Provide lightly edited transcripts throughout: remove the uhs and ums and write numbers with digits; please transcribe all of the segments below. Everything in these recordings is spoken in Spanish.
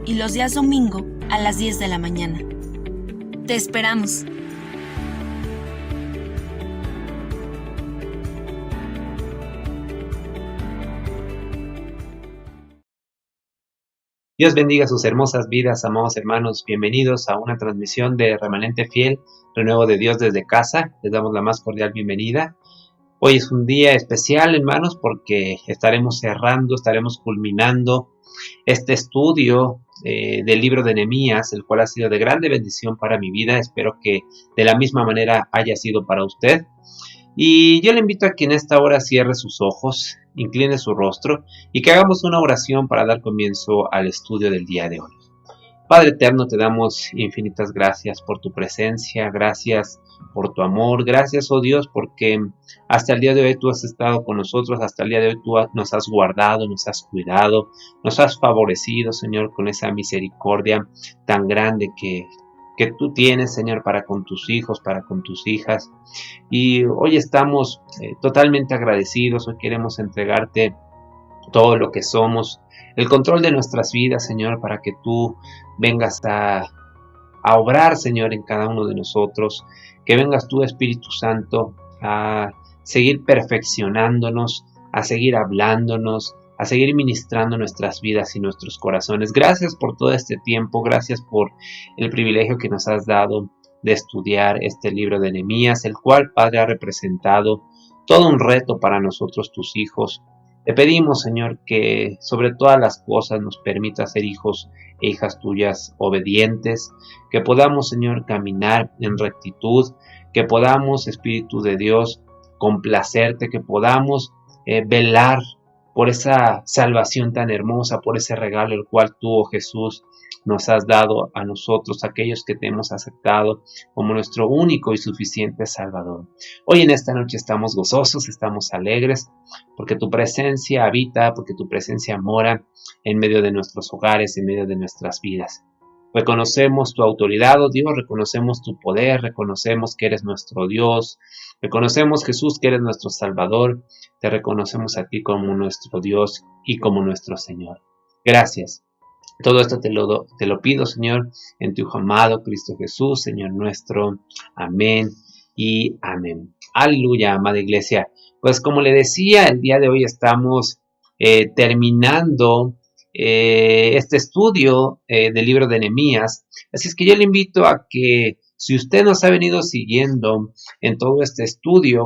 y los días domingo a las 10 de la mañana. Te esperamos. Dios bendiga sus hermosas vidas, amados hermanos. Bienvenidos a una transmisión de Remanente Fiel, Renuevo de Dios desde casa. Les damos la más cordial bienvenida. Hoy es un día especial, hermanos, porque estaremos culminando este estudio del libro de Nehemías, el cual ha sido de grande bendición para mi vida. Espero que de la misma manera haya sido para usted. Y yo le invito a que en esta hora cierre sus ojos, incline su rostro y que hagamos una oración para dar comienzo al estudio del día de hoy. Padre eterno, te damos infinitas gracias por tu presencia, gracias por tu amor, gracias, oh Dios, porque hasta el día de hoy tú has estado con nosotros, hasta el día de hoy tú nos has guardado, nos has cuidado, nos has favorecido, Señor, con esa misericordia tan grande que tú tienes, Señor, para con tus hijos, para con tus hijas. Y hoy estamos totalmente agradecidos, hoy queremos entregarte todo lo que somos, el control de nuestras vidas, Señor, para que tú vengas a obrar, Señor, en cada uno de nosotros, que vengas tú, Espíritu Santo, a seguir perfeccionándonos, a seguir hablándonos, a seguir ministrando nuestras vidas y nuestros corazones. Gracias por todo este tiempo, gracias por el privilegio que nos has dado de estudiar este libro de Nehemías, el cual, Padre, ha representado todo un reto para nosotros, tus hijos. Te pedimos, Señor, que sobre todas las cosas nos permita ser hijos e hijas tuyas obedientes, que podamos, Señor, caminar en rectitud, que podamos, Espíritu de Dios, complacerte, que podamos velar por esa salvación tan hermosa, por ese regalo el cual tú, oh Jesús, nos has dado a nosotros, aquellos que te hemos aceptado como nuestro único y suficiente Salvador. Hoy en esta noche estamos gozosos, estamos alegres, porque tu presencia habita, porque tu presencia mora en medio de nuestros hogares, en medio de nuestras vidas. Reconocemos tu autoridad, oh Dios, reconocemos tu poder, reconocemos que eres nuestro Dios, reconocemos, Jesús, que eres nuestro Salvador, te reconocemos a ti como nuestro Dios y como nuestro Señor. Gracias. Todo esto te lo pido, Señor, en tu Hijo amado, Cristo Jesús, Señor nuestro. Amén y amén. Aleluya, amada iglesia. Pues como le decía, el día de hoy estamos terminando este estudio del libro de Nehemías. Así es que yo le invito a que, si usted nos ha venido siguiendo en todo este estudio,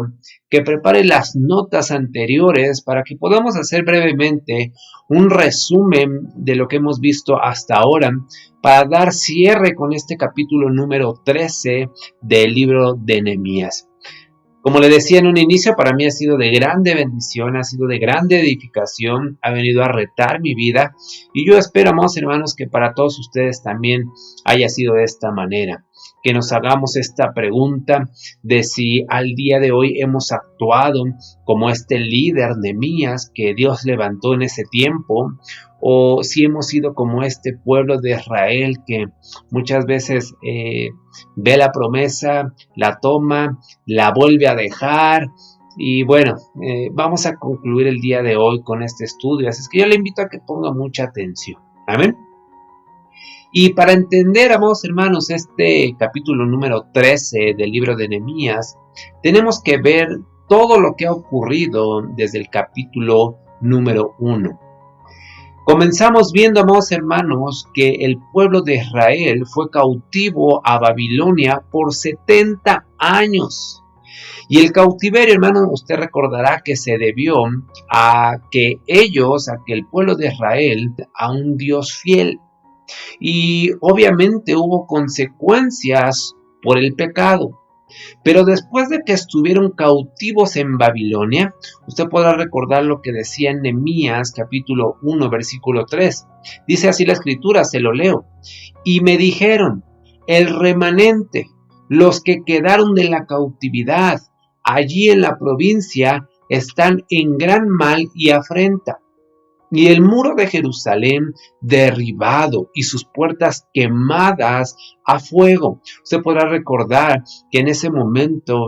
que prepare las notas anteriores para que podamos hacer brevemente un resumen de lo que hemos visto hasta ahora, para dar cierre con este capítulo número 13 del libro de Nehemías. Como le decía en un inicio, para mí ha sido de grande bendición, ha sido de grande edificación, ha venido a retar mi vida, y yo espero, amados hermanos, que para todos ustedes también haya sido de esta manera, que nos hagamos esta pregunta de si al día de hoy hemos actuado como este líder Nehemías que Dios levantó en ese tiempo, o si hemos sido como este pueblo de Israel que muchas veces ve la promesa, la toma, la vuelve a dejar. Y bueno, vamos a concluir el día de hoy con este estudio, así es que yo le invito a que ponga mucha atención. Amén. Y para entender, amados hermanos, este capítulo número 13 del libro de Nehemías, tenemos que ver todo lo que ha ocurrido desde el capítulo número 1. Comenzamos viendo, amados hermanos, que el pueblo de Israel fue cautivo a Babilonia por 70 años. Y el cautiverio, hermano, usted recordará que se debió a que el pueblo de Israel, a un Dios fiel. Y obviamente hubo consecuencias por el pecado. Pero después de que estuvieron cautivos en Babilonia, usted podrá recordar lo que decía en Nehemías capítulo 1 versículo 3. Dice así la escritura, se lo leo. Y me dijeron, el remanente, los que quedaron de la cautividad allí en la provincia, están en gran mal y afrenta. Y el muro de Jerusalén derribado y sus puertas quemadas a fuego. Usted podrá recordar que en ese momento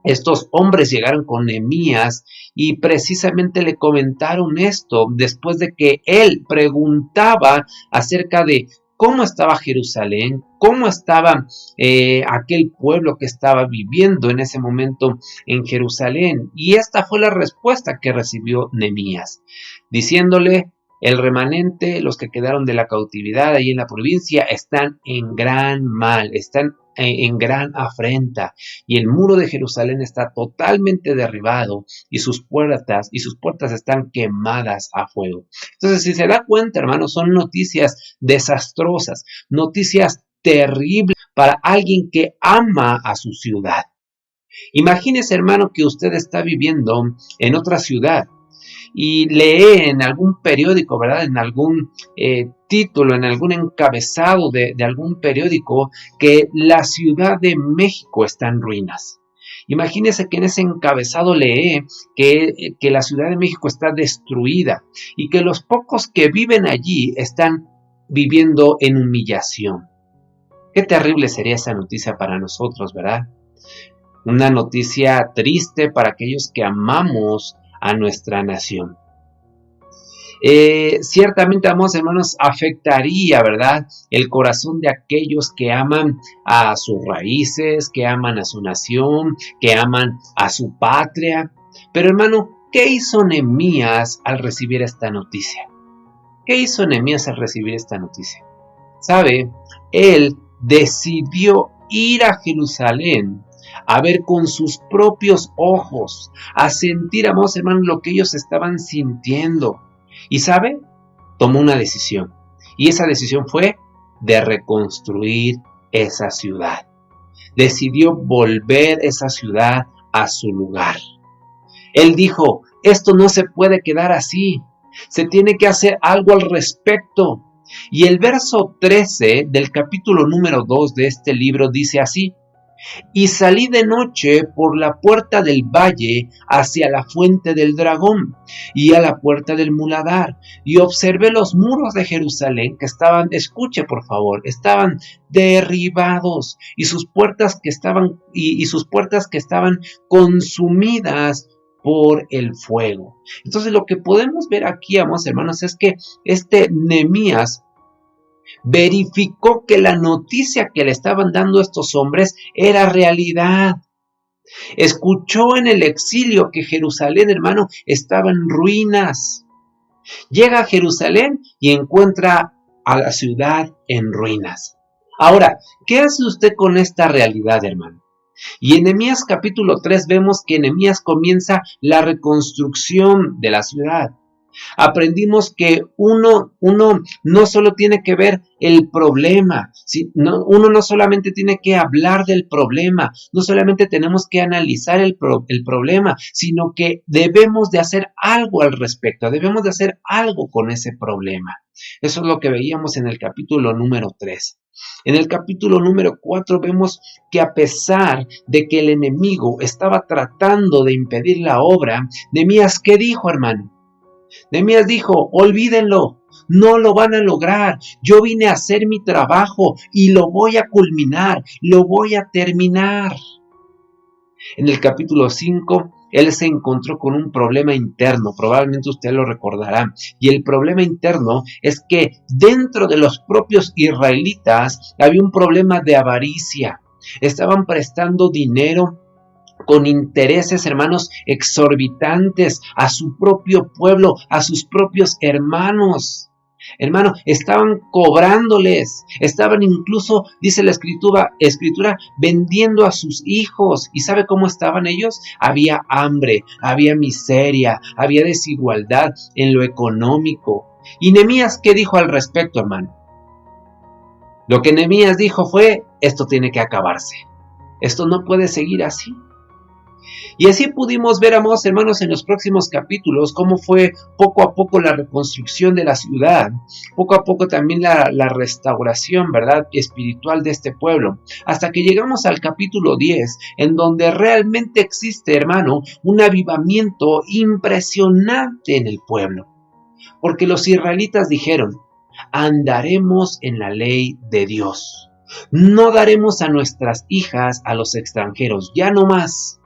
Estos hombres llegaron con Nehemías y precisamente le comentaron esto después de que él preguntaba acerca de cómo estaba Jerusalén, cómo estaba aquel pueblo que estaba viviendo en ese momento en Jerusalén. Y esta fue la respuesta que recibió Nehemías, diciéndole: el remanente, los que quedaron de la cautividad ahí en la provincia, están en gran mal, están en gran afrenta, y el muro de Jerusalén está totalmente derribado y sus puertas están quemadas a fuego. Entonces, si se da cuenta, hermanos, son noticias desastrosas, noticias terribles para alguien que ama a su ciudad. Imagínese, hermano, que usted está viviendo en otra ciudad y lee en algún periódico, ¿verdad? En algún título, en algún encabezado de algún periódico, que la Ciudad de México está en ruinas. Imagínese que en ese encabezado lee que la Ciudad de México está destruida y que los pocos que viven allí están viviendo en humillación. Qué terrible sería esa noticia para nosotros, ¿verdad? Una noticia triste para aquellos que amamos a nuestra nación. Ciertamente, amados hermanos, afectaría, ¿verdad?, el corazón de aquellos que aman a sus raíces, que aman a su nación, que aman a su patria. Pero, hermano, ¿qué hizo Nehemías al recibir esta noticia? ¿Qué hizo Nehemías al recibir esta noticia? ¿Sabe? Él decidió ir a Jerusalén a ver con sus propios ojos, a sentir, amados hermanos, lo que ellos estaban sintiendo. Y ¿sabe? Tomó una decisión. Y esa decisión fue de reconstruir esa ciudad. Decidió volver esa ciudad a su lugar. Él dijo: esto no se puede quedar así. Se tiene que hacer algo al respecto. Y el verso 13 del capítulo número 2 de este libro dice así: y salí de noche por la puerta del valle hacia la fuente del dragón y a la puerta del muladar, y observé los muros de Jerusalén que estaban, escuche por favor, estaban derribados, y sus puertas que estaban consumidas por el fuego. Entonces, lo que podemos ver aquí, amados hermanos, es que Nehemías verificó que la noticia que le estaban dando estos hombres era realidad. Escuchó en el exilio que Jerusalén, hermano, estaba en ruinas. Llega a Jerusalén y encuentra a la ciudad en ruinas. Ahora, ¿qué hace usted con esta realidad, hermano? Y en Nehemías capítulo 3 vemos que Nehemías comienza la reconstrucción de la ciudad. Aprendimos que uno no solo tiene que ver el problema, uno no solamente tiene que hablar del problema, no solamente tenemos que analizar el problema, sino que debemos de hacer algo al respecto, debemos de hacer algo con ese problema. Eso es lo que veíamos en el capítulo número 3. En el capítulo número 4 vemos que a pesar de que el enemigo estaba tratando de impedir la obra, Nehemías, ¿qué dijo, hermano? Nehemías dijo: olvídenlo, no lo van a lograr, yo vine a hacer mi trabajo y lo voy a culminar, lo voy a terminar. En el capítulo 5, él se encontró con un problema interno, probablemente usted lo recordará, y el problema interno es que dentro de los propios israelitas había un problema de avaricia. Estaban prestando dinero con intereses, hermanos, exorbitantes a su propio pueblo, a sus propios hermanos. Hermano, estaban cobrándoles, estaban incluso, dice la escritura, vendiendo a sus hijos. ¿Y sabe cómo estaban ellos? Había hambre, había miseria, había desigualdad en lo económico. ¿Y Nehemías qué dijo al respecto, hermano? Lo que Nehemías dijo fue: esto tiene que acabarse, esto no puede seguir así. Y así pudimos ver, amados hermanos, en los próximos capítulos cómo fue poco a poco la reconstrucción de la ciudad, poco a poco también la restauración, ¿verdad?, espiritual de este pueblo, hasta que llegamos al capítulo 10, en donde realmente existe, hermano, un avivamiento impresionante en el pueblo. Porque los israelitas dijeron: andaremos en la ley de Dios, no daremos a nuestras hijas a los extranjeros, ya no más.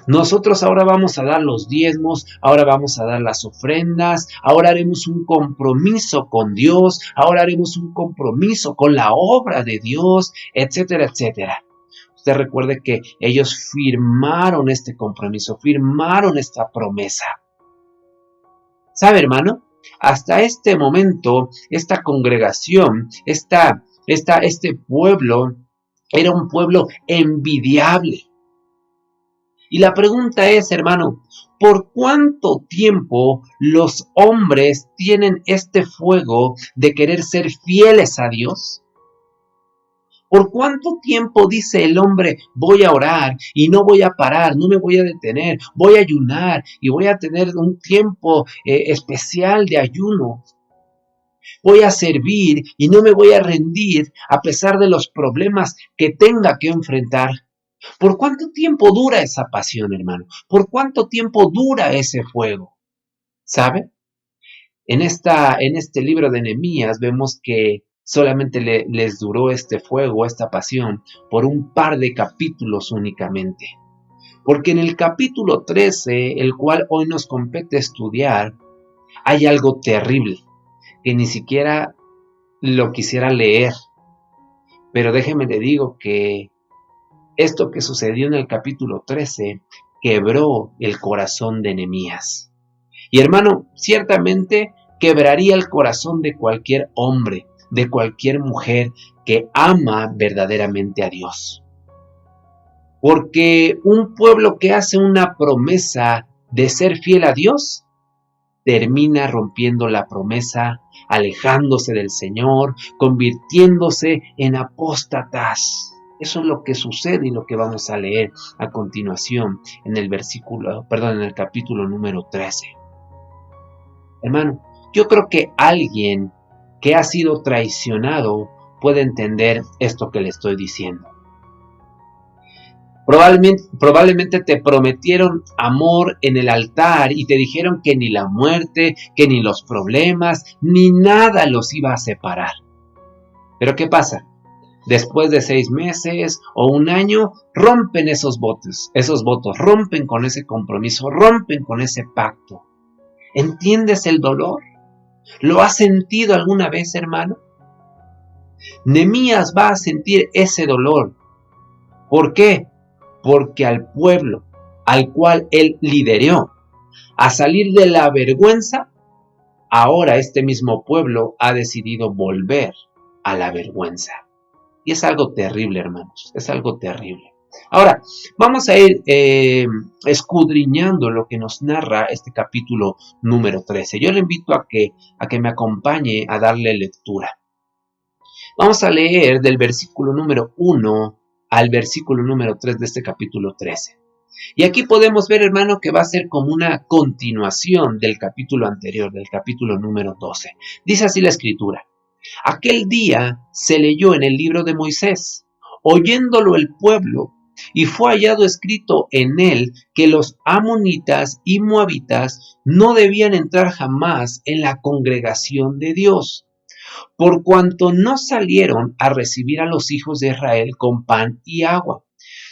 Nosotros ahora vamos a dar los diezmos, ahora vamos a dar las ofrendas, ahora haremos un compromiso con Dios, ahora haremos un compromiso con la obra de Dios, etcétera, etcétera. Usted recuerde que ellos firmaron este compromiso, firmaron esta promesa. ¿Sabe, hermano? Hasta este momento, esta congregación, este pueblo, era un pueblo envidiable. Y la pregunta es, hermano, ¿por cuánto tiempo los hombres tienen este fuego de querer ser fieles a Dios? ¿Por cuánto tiempo dice el hombre, voy a orar y no voy a parar, no me voy a detener, voy a ayunar y voy a tener un tiempo especial de ayuno? Voy a servir y no me voy a rendir a pesar de los problemas que tenga que enfrentar. ¿Por cuánto tiempo dura esa pasión, hermano? ¿Por cuánto tiempo dura ese fuego? ¿Sabe? En este libro de Nehemías vemos que solamente les duró este fuego, esta pasión, por un par de capítulos únicamente. Porque en el capítulo 13, el cual hoy nos compete estudiar, hay algo terrible, que ni siquiera lo quisiera leer. Pero déjeme le digo que esto que sucedió en el capítulo 13 quebró el corazón de Nehemías. Y hermano, ciertamente quebraría el corazón de cualquier hombre, de cualquier mujer que ama verdaderamente a Dios. Porque un pueblo que hace una promesa de ser fiel a Dios, termina rompiendo la promesa, alejándose del Señor, convirtiéndose en apóstatas. Eso es lo que sucede y lo que vamos a leer a continuación en el capítulo número 13. Hermano, yo creo que alguien que ha sido traicionado puede entender esto que le estoy diciendo. Probablemente te prometieron amor en el altar y te dijeron que ni la muerte, que ni los problemas, ni nada los iba a separar. Pero ¿qué pasa? Después de 6 meses o un año, rompen esos votos, rompen con ese compromiso, rompen con ese pacto. ¿Entiendes el dolor? ¿Lo has sentido alguna vez, hermano? Nehemías va a sentir ese dolor. ¿Por qué? Porque al pueblo al cual él lideró a salir de la vergüenza, ahora este mismo pueblo ha decidido volver a la vergüenza. Y es algo terrible, hermanos, es algo terrible. Ahora, vamos a ir escudriñando lo que nos narra este capítulo número 13. Yo le invito a que me acompañe a darle lectura. Vamos a leer del versículo número 1 al versículo número 3 de este capítulo 13. Y aquí podemos ver, hermano, que va a ser como una continuación del capítulo anterior, del capítulo número 12. Dice así la escritura. Aquel día se leyó en el libro de Moisés, oyéndolo el pueblo, y fue hallado escrito en él que los amonitas y moabitas no debían entrar jamás en la congregación de Dios, por cuanto no salieron a recibir a los hijos de Israel con pan y agua,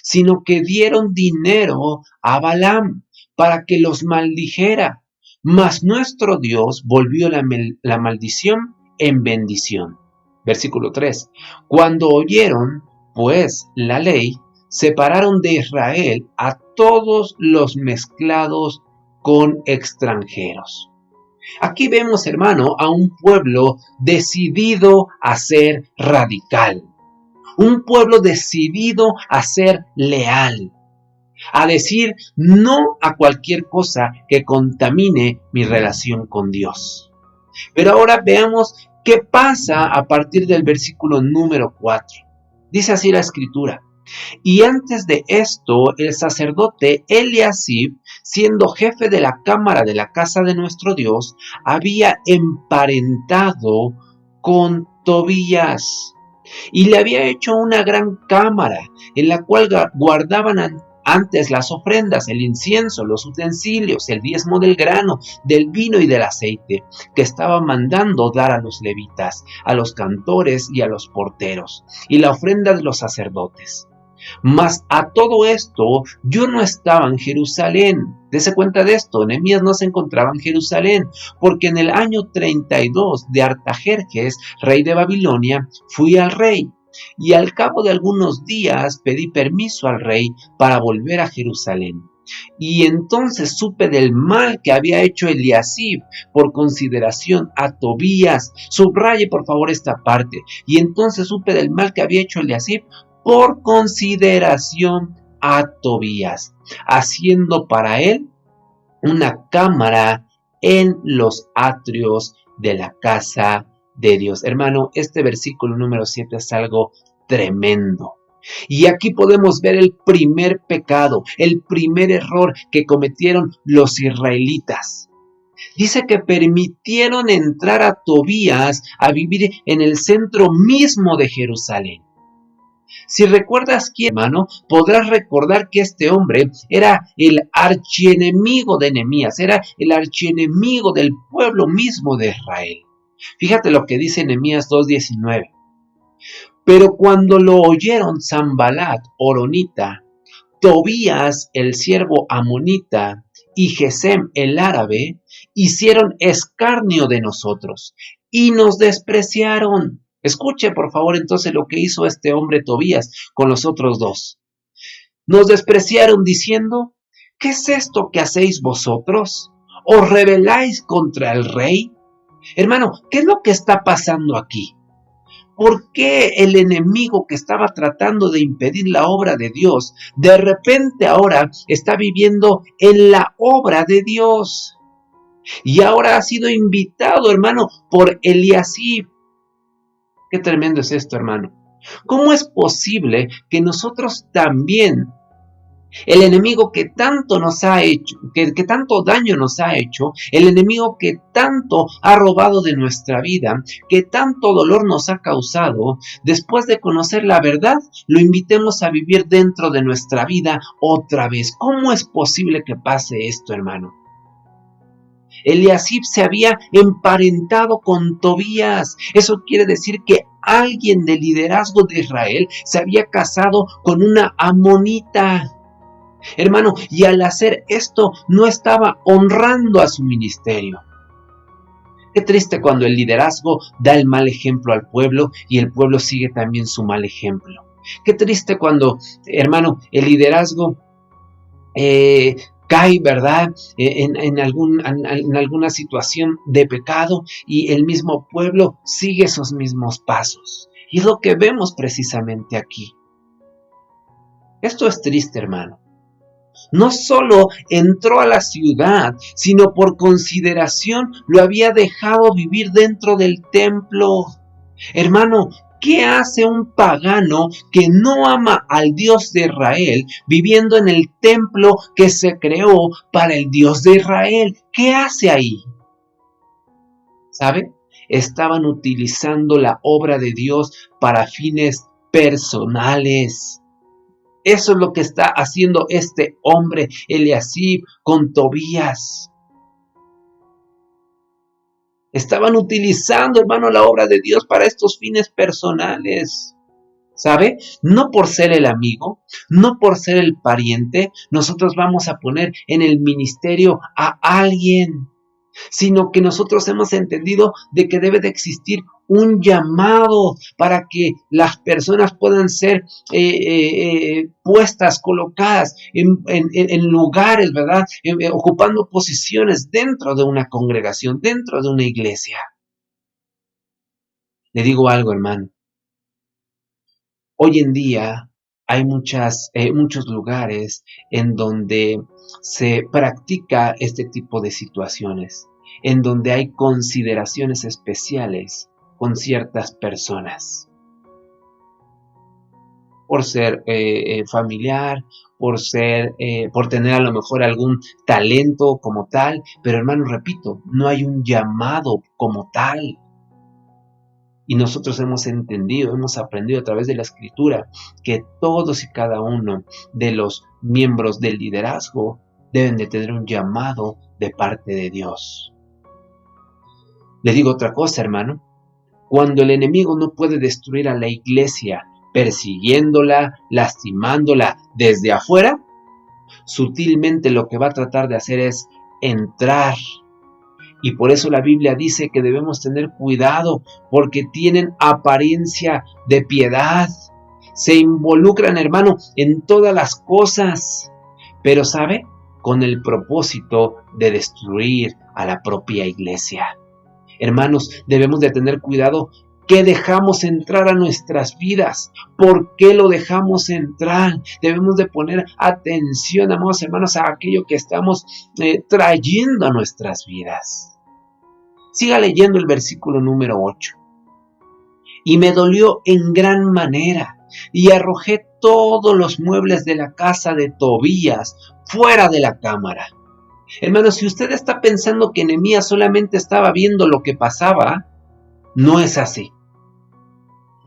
sino que dieron dinero a Balaam para que los maldijera. Mas nuestro Dios volvió la maldición en bendición. Versículo 3. Cuando oyeron, pues, la ley, separaron de Israel a todos los mezclados con extranjeros. Aquí vemos, hermano, a un pueblo decidido a ser radical. Un pueblo decidido a ser leal. A decir no a cualquier cosa que contamine mi relación con Dios. Pero ahora veamos qué pasa a partir del versículo número 4. Dice así la escritura. Y antes de esto, el sacerdote Eliasib, siendo jefe de la cámara de la casa de nuestro Dios, había emparentado con Tobías y le había hecho una gran cámara en la cual guardaban antes las ofrendas, el incienso, los utensilios, el diezmo del grano, del vino y del aceite, que estaba mandando dar a los levitas, a los cantores y a los porteros, y la ofrenda de los sacerdotes. Mas a todo esto yo no estaba en Jerusalén. Dese cuenta de esto, Nehemías no se encontraba en Jerusalén, porque en el año 32 de Artajerjes, rey de Babilonia, fui al rey. Y al cabo de algunos días pedí permiso al rey para volver a Jerusalén. Y entonces supe del mal que había hecho Eliasib por consideración a Tobías. Subraye por favor esta parte. Y entonces supe del mal que había hecho Eliasib por consideración a Tobías, haciendo para él una cámara en los atrios de la casa de Dios. Hermano, este versículo número 7 es algo tremendo. Y aquí podemos ver el primer pecado, el primer error que cometieron los israelitas. Dice que permitieron entrar a Tobías a vivir en el centro mismo de Jerusalén. Si recuerdas quién, hermano, podrás recordar que este hombre era el archienemigo de Nehemías, era el archienemigo del pueblo mismo de Israel. Fíjate lo que dice Nehemías 2:19. Pero cuando lo oyeron Sanbalat, horonita, Tobías, el siervo amonita, y Gesem, el árabe, hicieron escarnio de nosotros y nos despreciaron. Escuche, por favor, entonces lo que hizo este hombre Tobías con los otros dos. Nos despreciaron diciendo, ¿qué es esto que hacéis vosotros? ¿Os rebeláis contra el rey? Hermano, ¿qué es lo que está pasando aquí? ¿Por qué el enemigo que estaba tratando de impedir la obra de Dios, de repente ahora está viviendo en la obra de Dios? Y ahora ha sido invitado, hermano, por Eliasib. Qué tremendo es esto, hermano. ¿Cómo es posible que nosotros también, el enemigo que tanto nos ha hecho, que tanto daño nos ha hecho, el enemigo que tanto ha robado de nuestra vida, que tanto dolor nos ha causado, después de conocer la verdad, lo invitemos a vivir dentro de nuestra vida otra vez? ¿Cómo es posible que pase esto, hermano? Eliasib se había emparentado con Tobías. Eso quiere decir que alguien del liderazgo de Israel se había casado con una amonita. Hermano, y al hacer esto no estaba honrando a su ministerio. Qué triste cuando el liderazgo da el mal ejemplo al pueblo y el pueblo sigue también su mal ejemplo. Qué triste cuando, hermano, el liderazgo cae, ¿verdad?, en alguna situación de pecado y el mismo pueblo sigue esos mismos pasos. Y es lo que vemos precisamente aquí. Esto es triste, hermano. No solo entró a la ciudad, sino por consideración lo había dejado vivir dentro del templo. Hermano, ¿qué hace un pagano que no ama al Dios de Israel viviendo en el templo que se creó para el Dios de Israel? ¿Qué hace ahí? ¿Sabe? Estaban utilizando la obra de Dios para fines personales. Eso es lo que está haciendo este hombre, Eliasib, con Tobías. Estaban utilizando, hermano, la obra de Dios para estos fines personales. ¿Sabe? No por ser el amigo, no por ser el pariente, nosotros vamos a poner en el ministerio a alguien, sino que nosotros hemos entendido de que debe de existir un llamado para que las personas puedan ser puestas, colocadas en lugares, ¿verdad? Ocupando posiciones dentro de una congregación, dentro de una iglesia. Le digo algo, hermano. Hoy en día hay muchos lugares en donde se practica este tipo de situaciones, en donde hay consideraciones especiales con ciertas personas. Por ser familiar, por tener a lo mejor algún talento como tal, pero hermano, repito, no hay un llamado como tal. Y nosotros hemos entendido, hemos aprendido a través de la Escritura que todos y cada uno de los miembros del liderazgo deben de tener un llamado de parte de Dios. Le digo otra cosa, hermano. Cuando el enemigo no puede destruir a la iglesia persiguiéndola, lastimándola desde afuera, sutilmente lo que va a tratar de hacer es entrar. Y por eso la Biblia dice que debemos tener cuidado, porque tienen apariencia de piedad. Se involucran, hermano, en todas las cosas. Pero, ¿sabe? Con el propósito de destruir a la propia iglesia. Hermanos, debemos de tener cuidado. ¿Qué dejamos entrar a nuestras vidas? ¿Por qué lo dejamos entrar? Debemos de poner atención, amados hermanos, a aquello que estamos trayendo a nuestras vidas. Siga leyendo el versículo número 8. Y me dolió en gran manera, y arrojé todos los muebles de la casa de Tobías fuera de la cámara. Hermanos, si usted está pensando que Nehemías solamente estaba viendo lo que pasaba, no es así,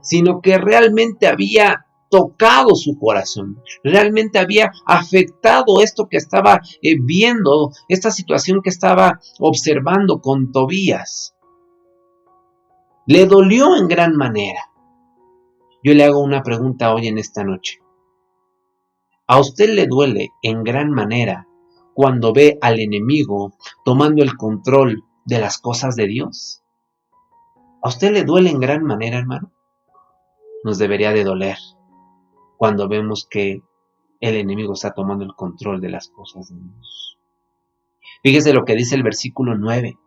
sino que realmente había tocado su corazón, realmente había afectado esto que estaba viendo, esta situación que estaba observando con Tobías. Le dolió en gran manera. Yo le hago una pregunta hoy en esta noche. ¿A usted le duele en gran manera cuando ve al enemigo tomando el control de las cosas de Dios? ¿A usted le duele en gran manera, hermano? Nos debería de doler cuando vemos que el enemigo está tomando el control de las cosas de Dios. Fíjese lo que dice el versículo 9.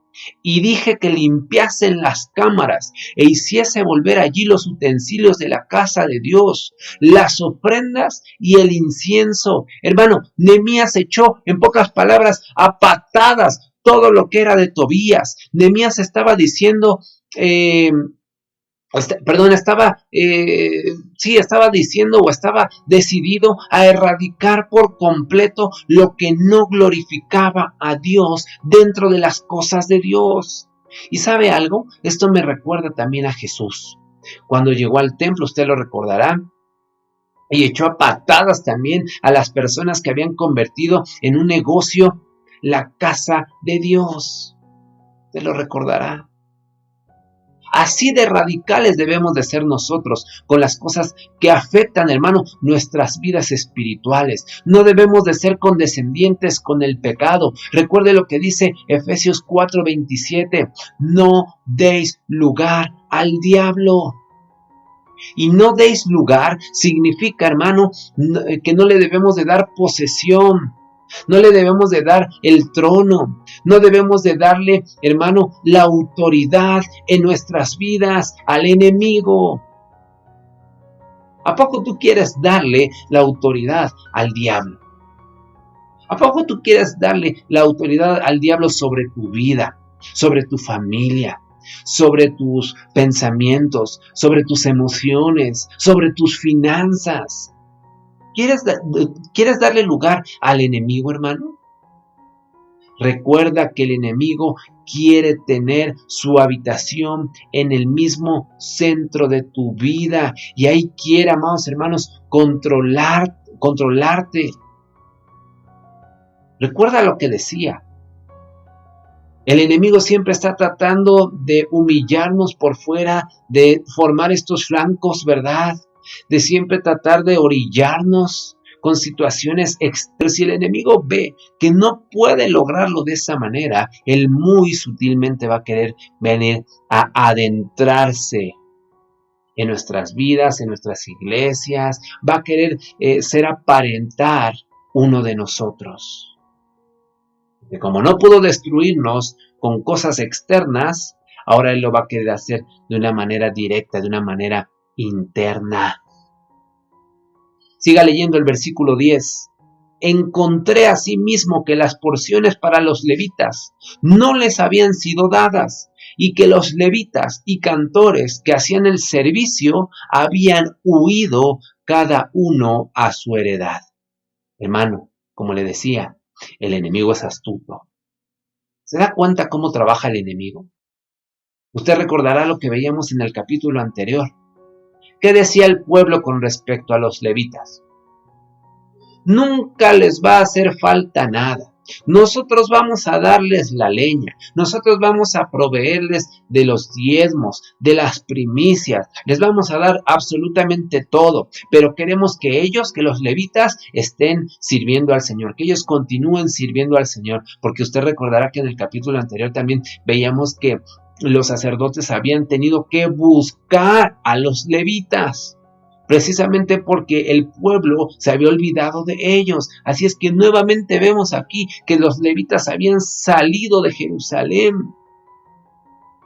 Y dije que limpiasen las cámaras e hiciese volver allí los utensilios de la casa de Dios, las ofrendas y el incienso. Hermano, Nehemías echó, en pocas palabras, a patadas todo lo que era de Tobías. Nehemías estaba diciendo, estaba diciendo o estaba decidido a erradicar por completo lo que no glorificaba a Dios dentro de las cosas de Dios. ¿Y sabe algo? Esto me recuerda también a Jesús. Cuando llegó al templo, usted lo recordará, y echó a patadas también a las personas que habían convertido en un negocio la casa de Dios. Usted lo recordará. Así de radicales debemos de ser nosotros con las cosas que afectan, hermano, nuestras vidas espirituales. No debemos de ser condescendientes con el pecado. Recuerde lo que dice Efesios 4:27. No deis lugar al diablo. Y no deis lugar significa, hermano, que no le debemos de dar posesión. No le debemos de dar el trono, no debemos de darle, hermano, la autoridad en nuestras vidas al enemigo. ¿A poco tú quieres darle la autoridad al diablo? ¿A poco tú quieres darle la autoridad al diablo sobre tu vida, sobre tu familia, sobre tus pensamientos, sobre tus emociones, sobre tus finanzas? ¿Quieres darle lugar al enemigo, hermano? Recuerda que el enemigo quiere tener su habitación en el mismo centro de tu vida. Y ahí quiere, amados hermanos, controlarte. Recuerda lo que decía. El enemigo siempre está tratando de humillarnos por fuera, de formar estos flancos, ¿verdad? De siempre tratar de orillarnos con situaciones externas. Si el enemigo ve que no puede lograrlo de esa manera, él muy sutilmente va a querer venir a adentrarse en nuestras vidas, en nuestras iglesias, va a querer ser aparentar uno de nosotros. Y como no pudo destruirnos con cosas externas, ahora él lo va a querer hacer de una manera directa, de una manera interna. Siga leyendo el versículo 10. Encontré asimismo que las porciones para los levitas no les habían sido dadas, y que los levitas y cantores que hacían el servicio habían huido cada uno a su heredad. Hermano, como le decía, el enemigo es astuto. ¿Se da cuenta cómo trabaja el enemigo? Usted recordará lo que veíamos en el capítulo anterior. ¿Qué decía el pueblo con respecto a los levitas? Nunca les va a hacer falta nada. Nosotros vamos a darles la leña, nosotros vamos a proveerles de los diezmos, de las primicias, les vamos a dar absolutamente todo, pero queremos que ellos, que los levitas, estén sirviendo al Señor, que ellos continúen sirviendo al Señor, porque usted recordará que en el capítulo anterior también veíamos que los sacerdotes habían tenido que buscar a los levitas, precisamente porque el pueblo se había olvidado de ellos. Así es que nuevamente vemos aquí que los levitas habían salido de Jerusalén.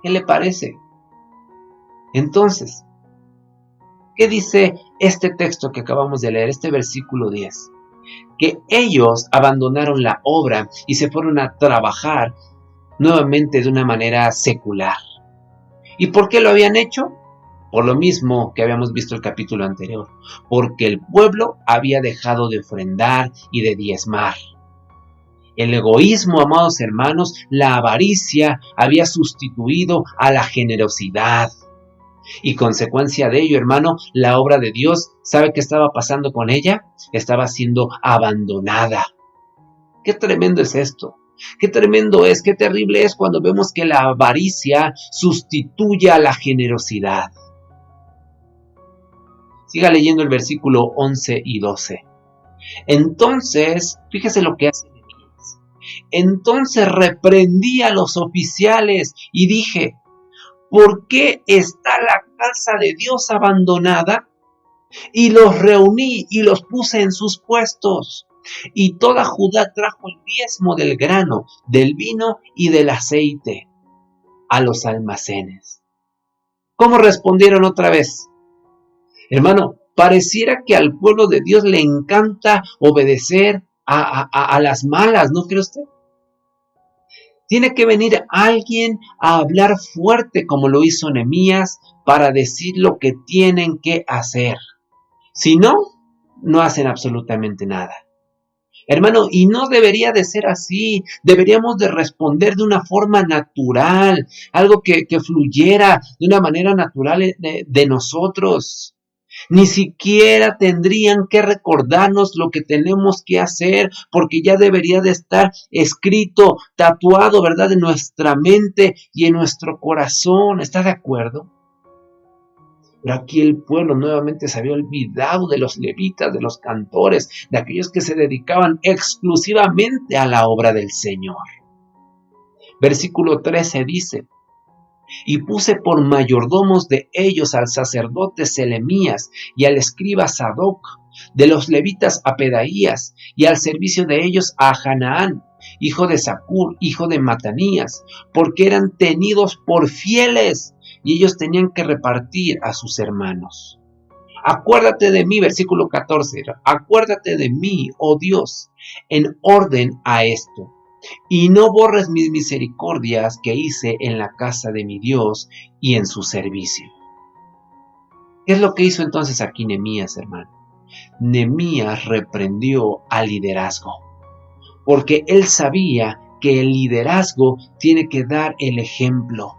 ¿Qué le parece? Entonces, ¿qué dice este texto que acabamos de leer, este versículo 10? Que ellos abandonaron la obra y se fueron a trabajar nuevamente de una manera secular. ¿Y por qué lo habían hecho? Por lo mismo que habíamos visto el capítulo anterior, porque el pueblo había dejado de ofrendar y de diezmar. El egoísmo, amados hermanos, la avaricia había sustituido a la generosidad. Y consecuencia de ello, hermano, la obra de Dios, ¿sabe qué estaba pasando con ella? Estaba siendo abandonada. ¡Qué tremendo es esto! ¡Qué tremendo es! ¡Qué terrible es cuando vemos que la avaricia sustituye a la generosidad! Siga leyendo el versículo 11 y 12. Entonces, fíjese lo que hace Nehemías. Entonces reprendí a los oficiales y dije, ¿por qué está la casa de Dios abandonada? Y los reuní y los puse en sus puestos. Y toda Judá trajo el diezmo del grano, del vino y del aceite a los almacenes. ¿Cómo respondieron otra vez? Hermano, pareciera que al pueblo de Dios le encanta obedecer a las malas, ¿no cree usted? Tiene que venir alguien a hablar fuerte como lo hizo Nehemías para decir lo que tienen que hacer. Si no, no hacen absolutamente nada. Hermano, y no debería de ser así, deberíamos de responder de una forma natural, algo que fluyera de una manera natural de nosotros. Ni siquiera tendrían que recordarnos lo que tenemos que hacer, porque ya debería de estar escrito, tatuado, ¿verdad?, en nuestra mente y en nuestro corazón. ¿Está de acuerdo? Pero aquí el pueblo nuevamente se había olvidado de los levitas, de los cantores, de aquellos que se dedicaban exclusivamente a la obra del Señor. Versículo 13 dice, y puse por mayordomos de ellos al sacerdote Selemías y al escriba Sadoc, de los levitas a Pedaías, y al servicio de ellos a Hanaán, hijo de Zacur, hijo de Matanías, porque eran tenidos por fieles, y ellos tenían que repartir a sus hermanos. Acuérdate de mí, versículo 14, acuérdate de mí, oh Dios, en orden a esto, y no borres mis misericordias que hice en la casa de mi Dios y en su servicio. ¿Qué es lo que hizo entonces aquí Nehemías, hermano? Nehemías reprendió al liderazgo, porque él sabía que el liderazgo tiene que dar el ejemplo.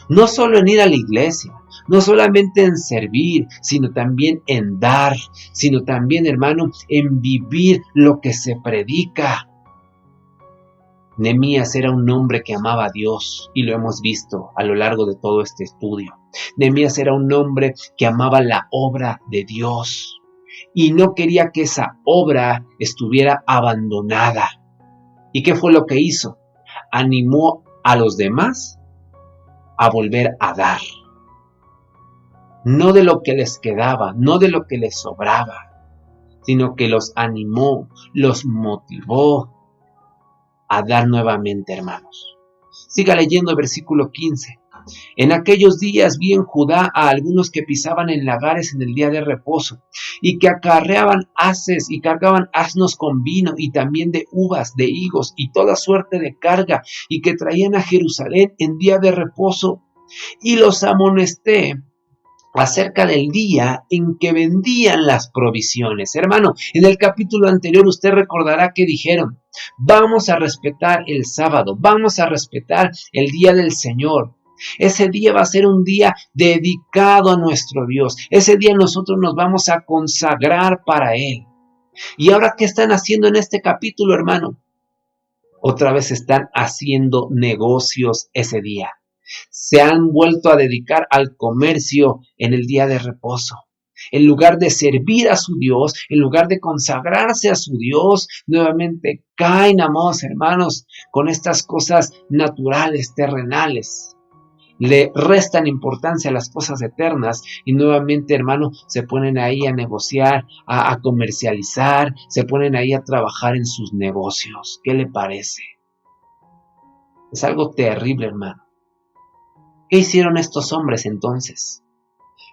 No solo en ir a la iglesia, no solamente en servir, sino también en dar, sino también, hermano, en vivir lo que se predica. Nehemías era un hombre que amaba a Dios y lo hemos visto a lo largo de todo este estudio. Nehemías era un hombre que amaba la obra de Dios y no quería que esa obra estuviera abandonada. ¿Y qué fue lo que hizo? Animó a los demás a volver a dar. No de lo que les quedaba, no de lo que les sobraba, sino que los animó, los motivó a dar nuevamente, hermanos. Siga leyendo el versículo 15. En aquellos días vi en Judá a algunos que pisaban en lagares en el día de reposo, y que acarreaban haces y cargaban asnos con vino, y también de uvas, de higos, y toda suerte de carga, y que traían a Jerusalén en día de reposo. Y los amonesté acerca del día en que vendían las provisiones. Hermano, en el capítulo anterior usted recordará que dijeron, vamos a respetar el sábado, vamos a respetar el día del Señor. Ese día va a ser un día dedicado a nuestro Dios. Ese día nosotros nos vamos a consagrar para Él. ¿Y ahora qué están haciendo en este capítulo, hermano? Otra vez están haciendo negocios ese día. Se han vuelto a dedicar al comercio en el día de reposo. En lugar de servir a su Dios, en lugar de consagrarse a su Dios, nuevamente caen, amados hermanos, con estas cosas naturales, terrenales. Le restan importancia a las cosas eternas y nuevamente, hermano, se ponen ahí a negociar, a comercializar, se ponen ahí a trabajar en sus negocios. ¿Qué le parece? Es algo terrible, hermano. ¿Qué hicieron estos hombres entonces?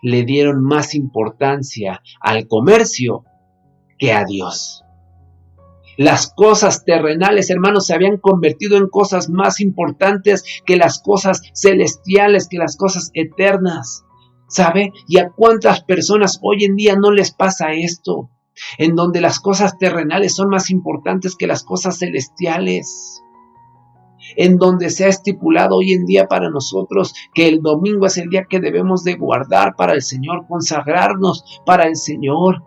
Le dieron más importancia al comercio que a Dios. Las cosas terrenales, hermanos, se habían convertido en cosas más importantes que las cosas celestiales, que las cosas eternas. ¿Sabe? ¿Y a cuántas personas hoy en día no les pasa esto? En donde las cosas terrenales son más importantes que las cosas celestiales. En donde se ha estipulado hoy en día para nosotros que el domingo es el día que debemos de guardar para el Señor, consagrarnos para el Señor.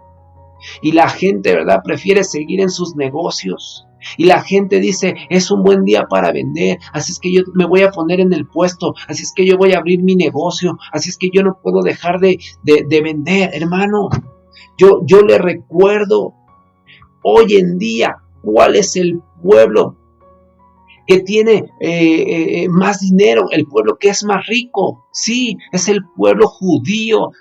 Y la gente, ¿verdad?, prefiere seguir en sus negocios. Y la gente dice, es un buen día para vender, así es que yo me voy a poner en el puesto, así es que yo voy a abrir mi negocio, así es que yo no puedo dejar de vender, hermano. Yo le recuerdo, hoy en día, ¿cuál es el pueblo que tiene más dinero, el pueblo que es más rico? Sí, es el pueblo judío.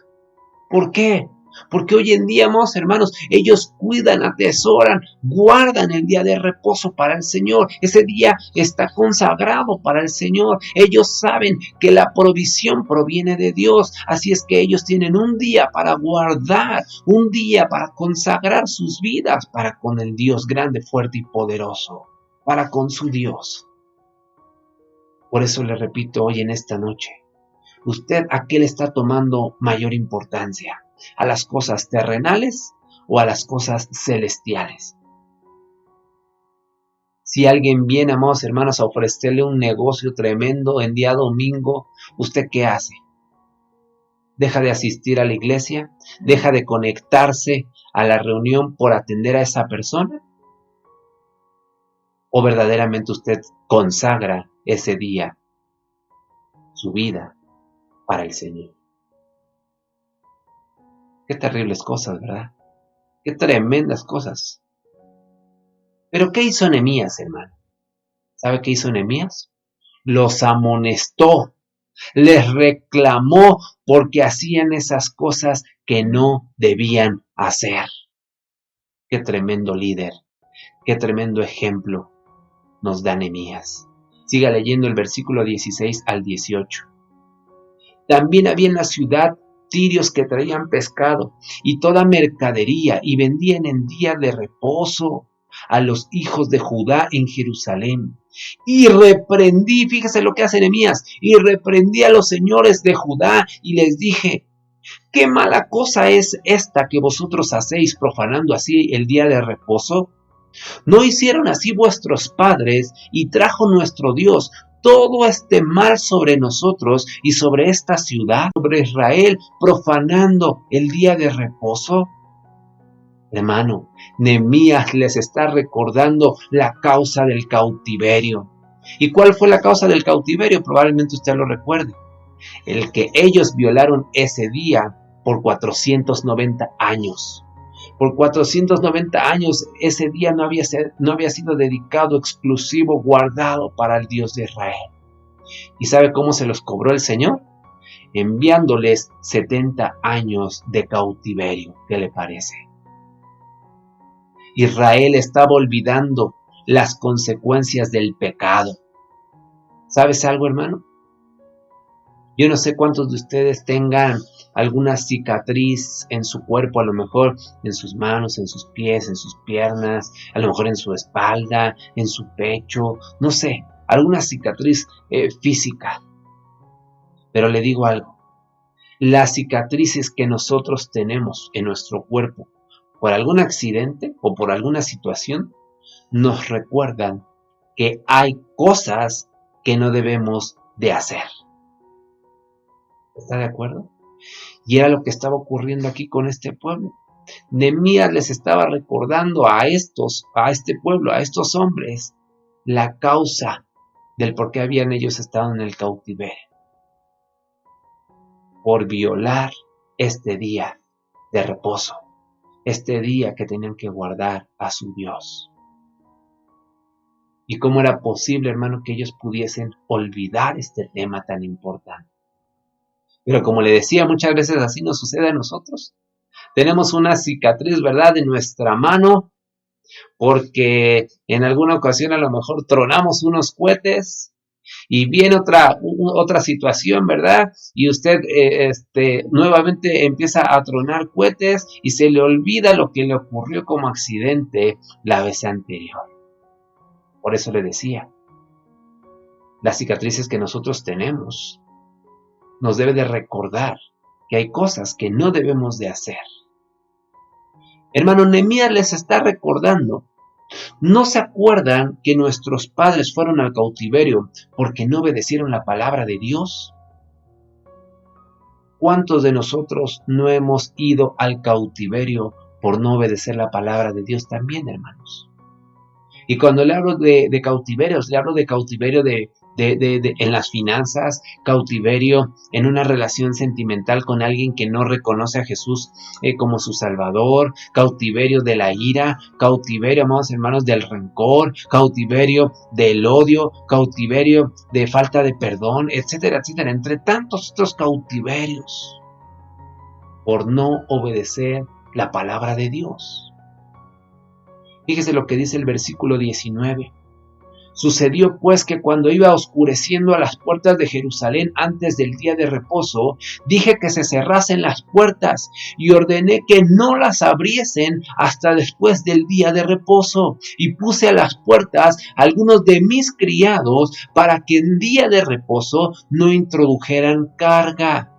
¿Por qué? Porque hoy en día, hermanos, ellos cuidan, atesoran, guardan el día de reposo para el Señor. Ese día está consagrado para el Señor. Ellos saben que la provisión proviene de Dios. Así es que ellos tienen un día para guardar, un día para consagrar sus vidas para con el Dios grande, fuerte y poderoso, para con su Dios. Por eso le repito hoy en esta noche, ¿usted a qué le está tomando mayor importancia? ¿A las cosas terrenales o a las cosas celestiales? Si alguien viene, amados hermanos, a ofrecerle un negocio tremendo en día domingo, ¿usted qué hace? ¿Deja de asistir a la iglesia? ¿Deja de conectarse a la reunión por atender a esa persona? ¿O verdaderamente usted consagra ese día su vida para el Señor? Qué terribles cosas, ¿verdad? Qué tremendas cosas. Pero ¿qué hizo Nehemías, hermano? ¿Sabe qué hizo Nehemías? Los amonestó, les reclamó porque hacían esas cosas que no debían hacer. Qué tremendo líder, qué tremendo ejemplo nos da Nehemías. Siga leyendo el versículo 16 al 18. También había en la ciudad tirios que traían pescado y toda mercadería y vendían en día de reposo a los hijos de Judá en Jerusalén. Y reprendí, fíjese lo que hace Nehemías, y reprendí a los señores de Judá y les dije, ¿qué mala cosa es esta que vosotros hacéis profanando así el día de reposo? ¿No hicieron así vuestros padres y trajo nuestro Dios todo este mal sobre nosotros y sobre esta ciudad, sobre Israel, profanando el día de reposo? Hermano, Nehemías les está recordando la causa del cautiverio. ¿Y cuál fue la causa del cautiverio? Probablemente usted lo recuerde. El que ellos violaron ese día por 490 años. Por 490 años ese día no había sido dedicado, exclusivo, guardado para el Dios de Israel. ¿Y sabe cómo se los cobró el Señor? Enviándoles 70 años de cautiverio. ¿Qué le parece? Israel estaba olvidando las consecuencias del pecado. ¿Sabes algo, hermano? Yo no sé cuántos de ustedes tengan alguna cicatriz en su cuerpo, a lo mejor en sus manos, en sus pies, en sus piernas, a lo mejor en su espalda, en su pecho, no sé, alguna cicatriz física. Pero le digo algo, las cicatrices que nosotros tenemos en nuestro cuerpo por algún accidente o por alguna situación, nos recuerdan que hay cosas que no debemos de hacer. ¿Está de acuerdo? Y era lo que estaba ocurriendo aquí con este pueblo. Nehemías les estaba recordando a este pueblo, a estos hombres, la causa del por qué habían ellos estado en el cautiverio. Por violar este día de reposo, este día que tenían que guardar a su Dios. ¿Y cómo era posible, hermano, que ellos pudiesen olvidar este tema tan importante? Pero como le decía, muchas veces así nos sucede a nosotros. Tenemos una cicatriz, ¿verdad?, en nuestra mano, porque en alguna ocasión a lo mejor tronamos unos cohetes y viene otra situación, ¿verdad? Y usted nuevamente empieza a tronar cohetes y se le olvida lo que le ocurrió como accidente la vez anterior. Por eso le decía, las cicatrices que nosotros tenemos nos debe de recordar que hay cosas que no debemos de hacer. Hermano, Nehemías les está recordando. ¿No se acuerdan que nuestros padres fueron al cautiverio porque no obedecieron la palabra de Dios? ¿Cuántos de nosotros no hemos ido al cautiverio por no obedecer la palabra de Dios también, hermanos? Y cuando le hablo de cautiverios, le hablo de cautiverio en las finanzas, cautiverio en una relación sentimental con alguien que no reconoce a Jesús como su Salvador, cautiverio de la ira, cautiverio, amados hermanos, del rencor, cautiverio del odio, cautiverio de falta de perdón, etcétera, etcétera, entre tantos otros cautiverios por no obedecer la palabra de Dios. Fíjese lo que dice el versículo 19. Sucedió pues que cuando iba oscureciendo a las puertas de Jerusalén antes del día de reposo, dije que se cerrasen las puertas y ordené que no las abriesen hasta después del día de reposo. Y puse a las puertas algunos de mis criados para que en día de reposo no introdujeran carga.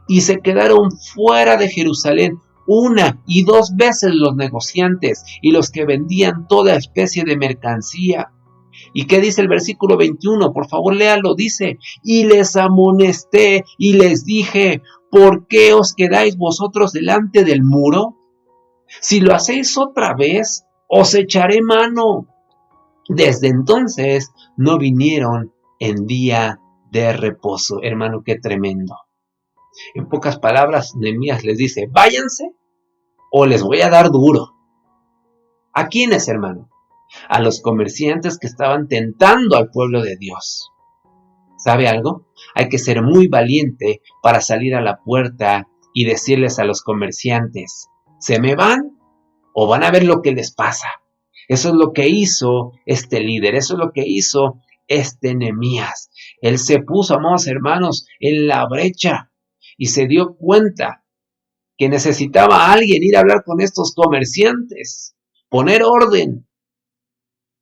Y se quedaron fuera de Jerusalén 1 y 2 veces los negociantes y los que vendían toda especie de mercancía. ¿Y qué dice el versículo 21? Por favor, léalo. Dice, y les amonesté y les dije, ¿por qué os quedáis vosotros delante del muro? Si lo hacéis otra vez, os echaré mano. Desde entonces no vinieron en día de reposo. Hermano, qué tremendo. En pocas palabras, Nehemías les dice, váyanse o les voy a dar duro. ¿A quiénes, hermano? A los comerciantes que estaban tentando al pueblo de Dios. ¿Sabe algo? Hay que ser muy valiente para salir a la puerta y decirles a los comerciantes, ¿se me van o van a ver lo que les pasa? Eso es lo que hizo este líder, eso es lo que hizo este Nehemías. Él se puso, amados hermanos, en la brecha y se dio cuenta que necesitaba a alguien ir a hablar con estos comerciantes, poner orden.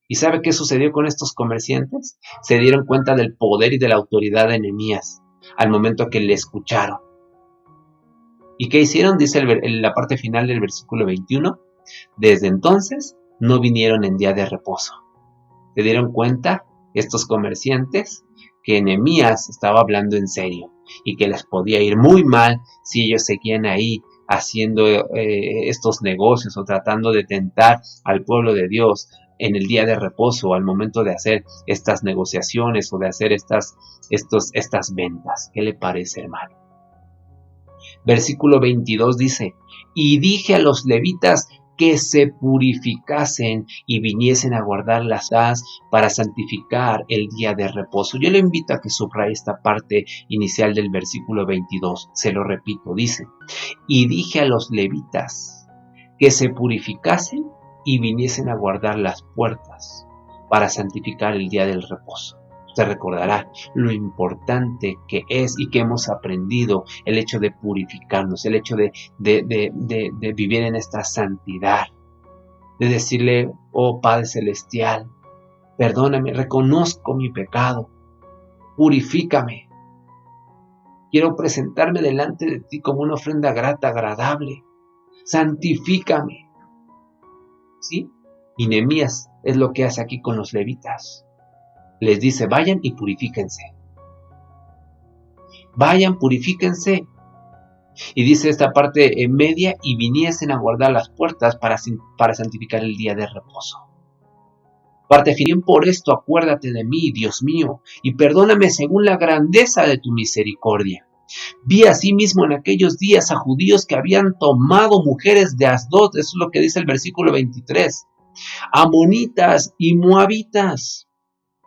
¿Y sabe qué sucedió con estos comerciantes? Se dieron cuenta del poder y de la autoridad de Nehemías al momento que le escucharon. ¿Y qué hicieron? Dice en la parte final del versículo 21. Desde entonces no vinieron en día de reposo. Se dieron cuenta estos comerciantes que Nehemías estaba hablando en serio y que les podía ir muy mal si ellos seguían ahí haciendo estos negocios o tratando de tentar al pueblo de Dios en el día de reposo al momento de hacer estas negociaciones o de hacer estas ventas. ¿Qué le parece, hermano? Versículo 22 dice, y dije a los levitas que se purificasen y viniesen a guardar las das para santificar el día de reposo. Yo le invito a que subraye esta parte inicial del versículo 22. Se lo repito, dice, y dije a los levitas que se purificasen y viniesen a guardar las puertas para santificar el día del reposo. Usted recordará lo importante que es y que hemos aprendido el hecho de purificarnos, el hecho de vivir en esta santidad, de decirle, oh Padre Celestial, perdóname, reconozco mi pecado, purifícame. Quiero presentarme delante de ti como una ofrenda grata, agradable. Santifícame. ¿Sí? Y Nehemías es lo que hace aquí con los levitas. Les dice, vayan y purifíquense. Vayan, purifíquense. Y dice esta parte media, y viniesen a guardar las puertas para santificar el día de reposo. Parte bien por esto, acuérdate de mí, Dios mío, y perdóname según la grandeza de tu misericordia. Vi asimismo en aquellos días a judíos que habían tomado mujeres de Asdod, eso es lo que dice el versículo 23, amonitas y moabitas.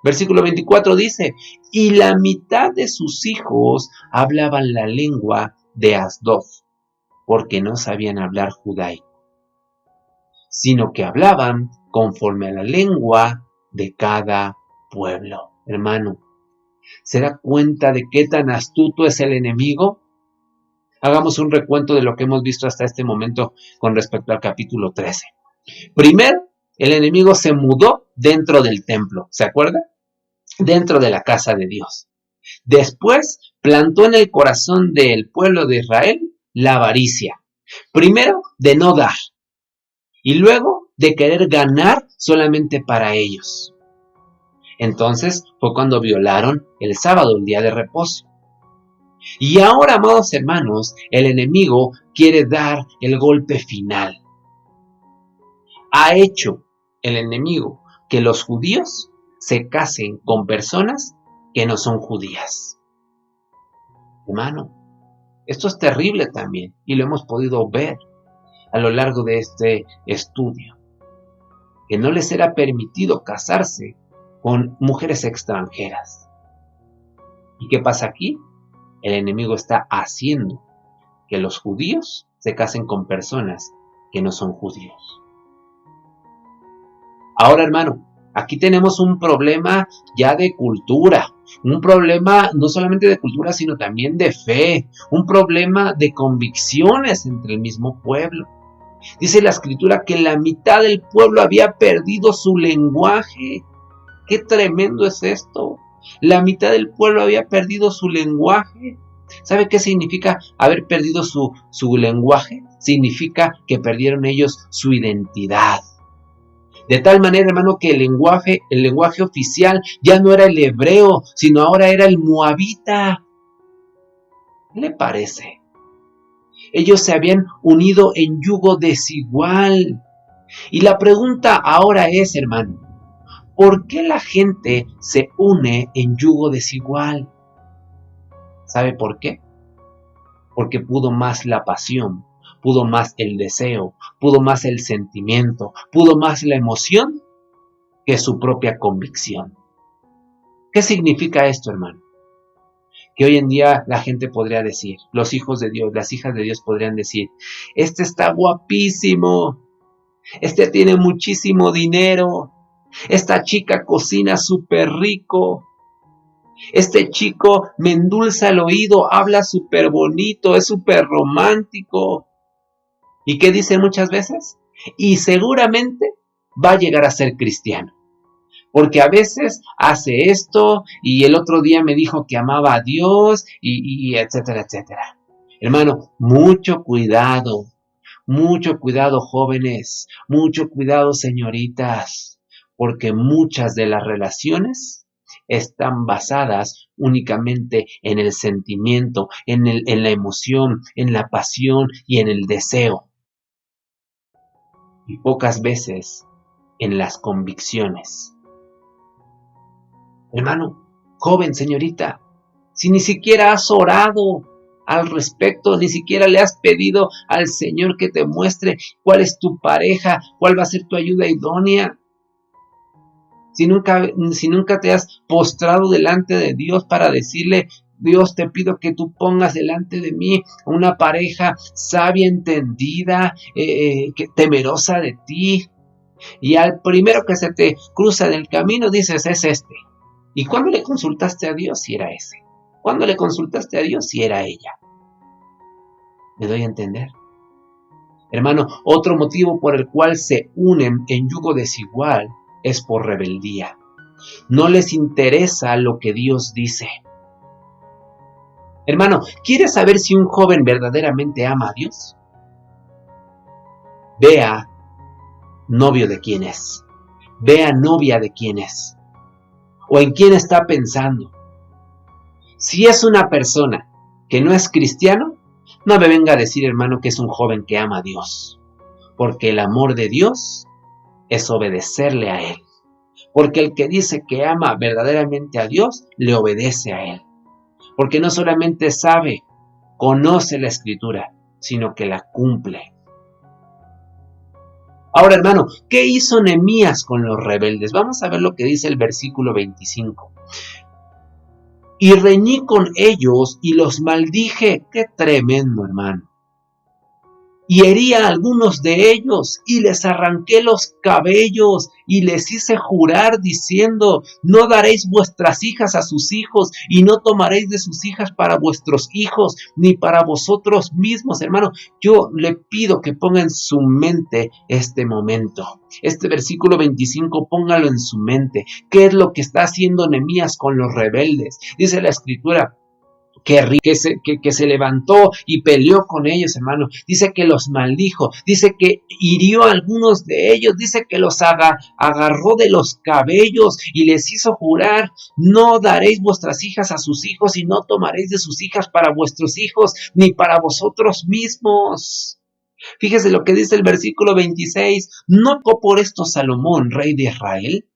Versículo 24 dice, y la mitad de sus hijos hablaban la lengua de Asdod, porque no sabían hablar judaico, sino que hablaban conforme a la lengua de cada pueblo. Hermano, ¿se da cuenta de qué tan astuto es el enemigo? Hagamos un recuento de lo que hemos visto hasta este momento con respecto al capítulo 13. Primero, el enemigo se mudó dentro del templo, ¿se acuerda? Dentro de la casa de Dios. Después, plantó en el corazón del pueblo de Israel la avaricia. Primero, de no dar. Y luego, de querer ganar solamente para ellos. Entonces fue cuando violaron el sábado, el día de reposo. Y ahora, amados hermanos, el enemigo quiere dar el golpe final. Ha hecho el enemigo que los judíos se casen con personas que no son judías. Hermano, esto es terrible también y lo hemos podido ver a lo largo de este estudio. Que no les era permitido casarse con mujeres extranjeras. ¿Y qué pasa aquí? El enemigo está haciendo que los judíos se casen con personas que no son judíos. Ahora, hermano, aquí tenemos un problema ya de cultura, un problema no solamente de cultura, sino también de fe, un problema de convicciones entre el mismo pueblo. Dice la escritura que la mitad del pueblo había perdido su lenguaje. ¡Qué tremendo es esto! La mitad del pueblo había perdido su lenguaje. ¿Sabe qué significa haber perdido su lenguaje? Significa que perdieron ellos su identidad. De tal manera, hermano, que el lenguaje oficial ya no era el hebreo, sino ahora era el moabita. ¿Qué le parece? Ellos se habían unido en yugo desigual. Y la pregunta ahora es, hermano, ¿por qué la gente se une en yugo desigual? ¿Sabe por qué? Porque pudo más la pasión, pudo más el deseo, pudo más el sentimiento, pudo más la emoción que su propia convicción. ¿Qué significa esto, hermano? Que hoy en día la gente podría decir, los hijos de Dios, las hijas de Dios podrían decir, este está guapísimo, este tiene muchísimo dinero, esta chica cocina súper rico, este chico me endulza el oído, habla súper bonito, es súper romántico. ¿Y qué dicen muchas veces? Y seguramente va a llegar a ser cristiano. Porque a veces hace esto y el otro día me dijo que amaba a Dios y etcétera, etcétera. Hermano, mucho cuidado jóvenes, mucho cuidado señoritas, porque muchas de las relaciones están basadas únicamente en el sentimiento, en la emoción, en la pasión y en el deseo. Y pocas veces en las convicciones. Hermano, joven, señorita, si ni siquiera has orado al respecto, ni siquiera le has pedido al Señor que te muestre cuál es tu pareja, cuál va a ser tu ayuda idónea, si nunca te has postrado delante de Dios para decirle, Dios, te pido que tú pongas delante de mí una pareja sabia, entendida, temerosa de ti, y al primero que se te cruza en el camino dices, es este. ¿Y cuándo le consultaste a Dios si era ese? ¿Cuándo le consultaste a Dios si era ella? ¿Me doy a entender? Hermano, otro motivo por el cual se unen en yugo desigual es por rebeldía. No les interesa lo que Dios dice. Hermano, ¿quieres saber si un joven verdaderamente ama a Dios? Vea novio de quién es. Vea novia de quién es. O en quién está pensando. Si es una persona que no es cristiano, no me venga a decir, hermano, que es un joven que ama a Dios. Porque el amor de Dios es obedecerle a Él. Porque el que dice que ama verdaderamente a Dios, le obedece a Él. Porque no solamente sabe, conoce la Escritura, sino que la cumple. Ahora, hermano, ¿qué hizo Nehemías con los rebeldes? Vamos a ver lo que dice el versículo 25. Y reñí con ellos y los maldije. Qué tremendo, hermano. Y herí a algunos de ellos y les arranqué los cabellos y les hice jurar diciendo: no daréis vuestras hijas a sus hijos y no tomaréis de sus hijas para vuestros hijos ni para vosotros mismos. Hermano, yo le pido que ponga en su mente este momento. Este versículo 25, póngalo en su mente. ¿Qué es lo que está haciendo Nehemías con los rebeldes? Dice la Escritura que se levantó y peleó con ellos, hermano. Dice que los maldijo, dice que hirió a algunos de ellos, dice que los agarró de los cabellos y les hizo jurar: no daréis vuestras hijas a sus hijos y no tomaréis de sus hijas para vuestros hijos ni para vosotros mismos. Fíjese lo que dice el versículo 26. ¿No pecó por esto Salomón, rey de Israel?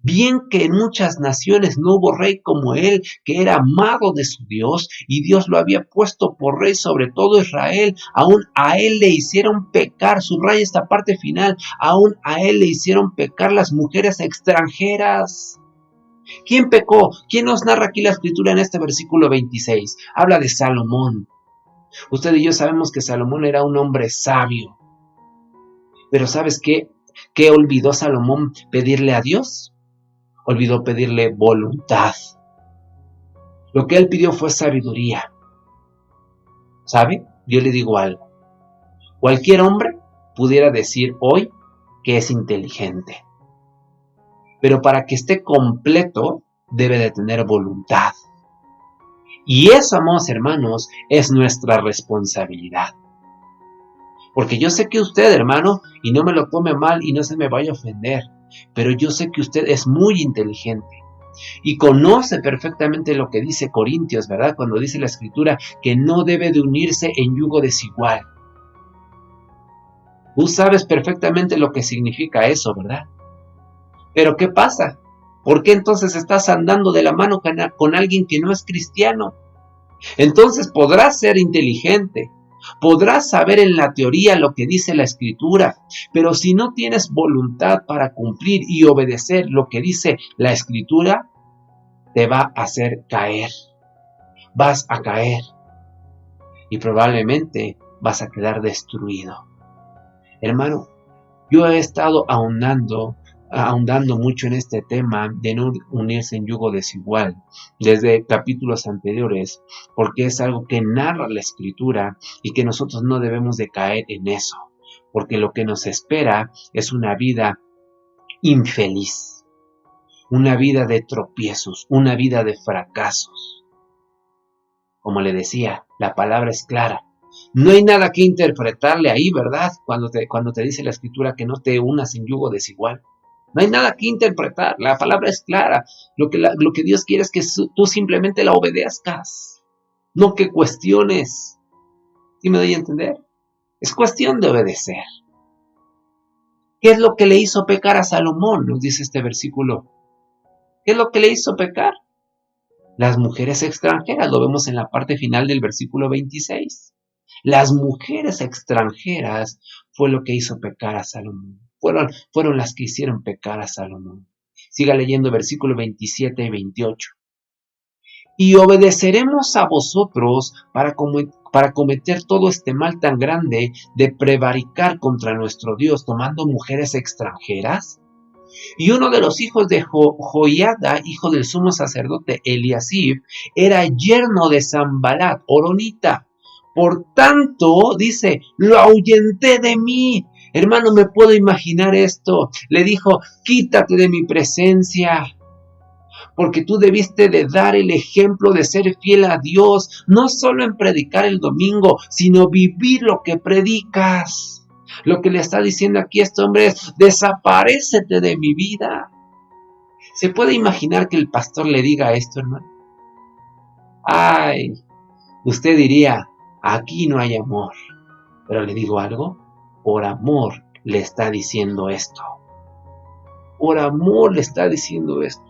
Bien que en muchas naciones no hubo rey como él, que era amado de su Dios, y Dios lo había puesto por rey sobre todo Israel. Aún a él le hicieron pecar, subraya esta parte final, aún a él le hicieron pecar las mujeres extranjeras. ¿Quién pecó? ¿Quién nos narra aquí la Escritura en este versículo 26? Habla de Salomón. Usted y yo sabemos que Salomón era un hombre sabio. Pero ¿sabes qué? ¿Qué olvidó Salomón pedirle a Dios? Olvidó pedirle voluntad. Lo que él pidió fue sabiduría. ¿Sabe? Yo le digo algo. Cualquier hombre pudiera decir hoy que es inteligente. Pero para que esté completo, debe de tener voluntad. Y eso, amados hermanos, es nuestra responsabilidad. Porque yo sé que usted, hermano, y no me lo tome mal y no se me vaya a ofender, pero yo sé que usted es muy inteligente y conoce perfectamente lo que dice Corintios, ¿verdad? Cuando dice la Escritura que no debe de unirse en yugo desigual. Tú sabes perfectamente lo que significa eso, ¿verdad? Pero ¿qué pasa? ¿Por qué entonces estás andando de la mano con alguien que no es cristiano? Entonces podrás ser inteligente, podrás saber en la teoría lo que dice la Escritura, pero si no tienes voluntad para cumplir y obedecer lo que dice la Escritura, te va a hacer caer. Vas a caer y probablemente vas a quedar destruido. Hermano, yo he estado ahondando mucho en este tema de no unirse en yugo desigual desde capítulos anteriores, porque es algo que narra la Escritura y que nosotros no debemos de caer en eso, porque lo que nos espera es una vida infeliz, una vida de tropiezos, una vida de fracasos. Como le decía, la palabra es clara. No hay nada que interpretarle ahí, ¿verdad? Cuando te dice la Escritura que no te unas en yugo desigual. No hay nada que interpretar, la palabra es clara. Lo que Dios quiere es que tú simplemente la obedezcas, no que cuestiones. ¿Sí me doy a entender? Es cuestión de obedecer. ¿Qué es lo que le hizo pecar a Salomón? Nos dice este versículo. ¿Qué es lo que le hizo pecar? Las mujeres extranjeras, lo vemos en la parte final del versículo 26. Las mujeres extranjeras fue lo que hizo pecar a Salomón. Fueron las que hicieron pecar a Salomón. Siga leyendo versículos 27 y 28. Y obedeceremos a vosotros para cometer todo este mal tan grande de prevaricar contra nuestro Dios tomando mujeres extranjeras. Y uno de los hijos de Joiada, hijo del sumo sacerdote Eliasib, era yerno de Sanbalat, horonita. Por tanto, dice, lo ahuyenté de mí. Hermano, me puedo imaginar esto. Le dijo: quítate de mi presencia, porque tú debiste de dar el ejemplo de ser fiel a Dios, no solo en predicar el domingo, sino vivir lo que predicas. Lo que le está diciendo aquí este hombre es: desaparécete de mi vida. ¿Se puede imaginar que el pastor le diga esto, hermano? Ay, usted diría: aquí no hay amor. Pero le digo algo, por amor le está diciendo esto. Por amor le está diciendo esto.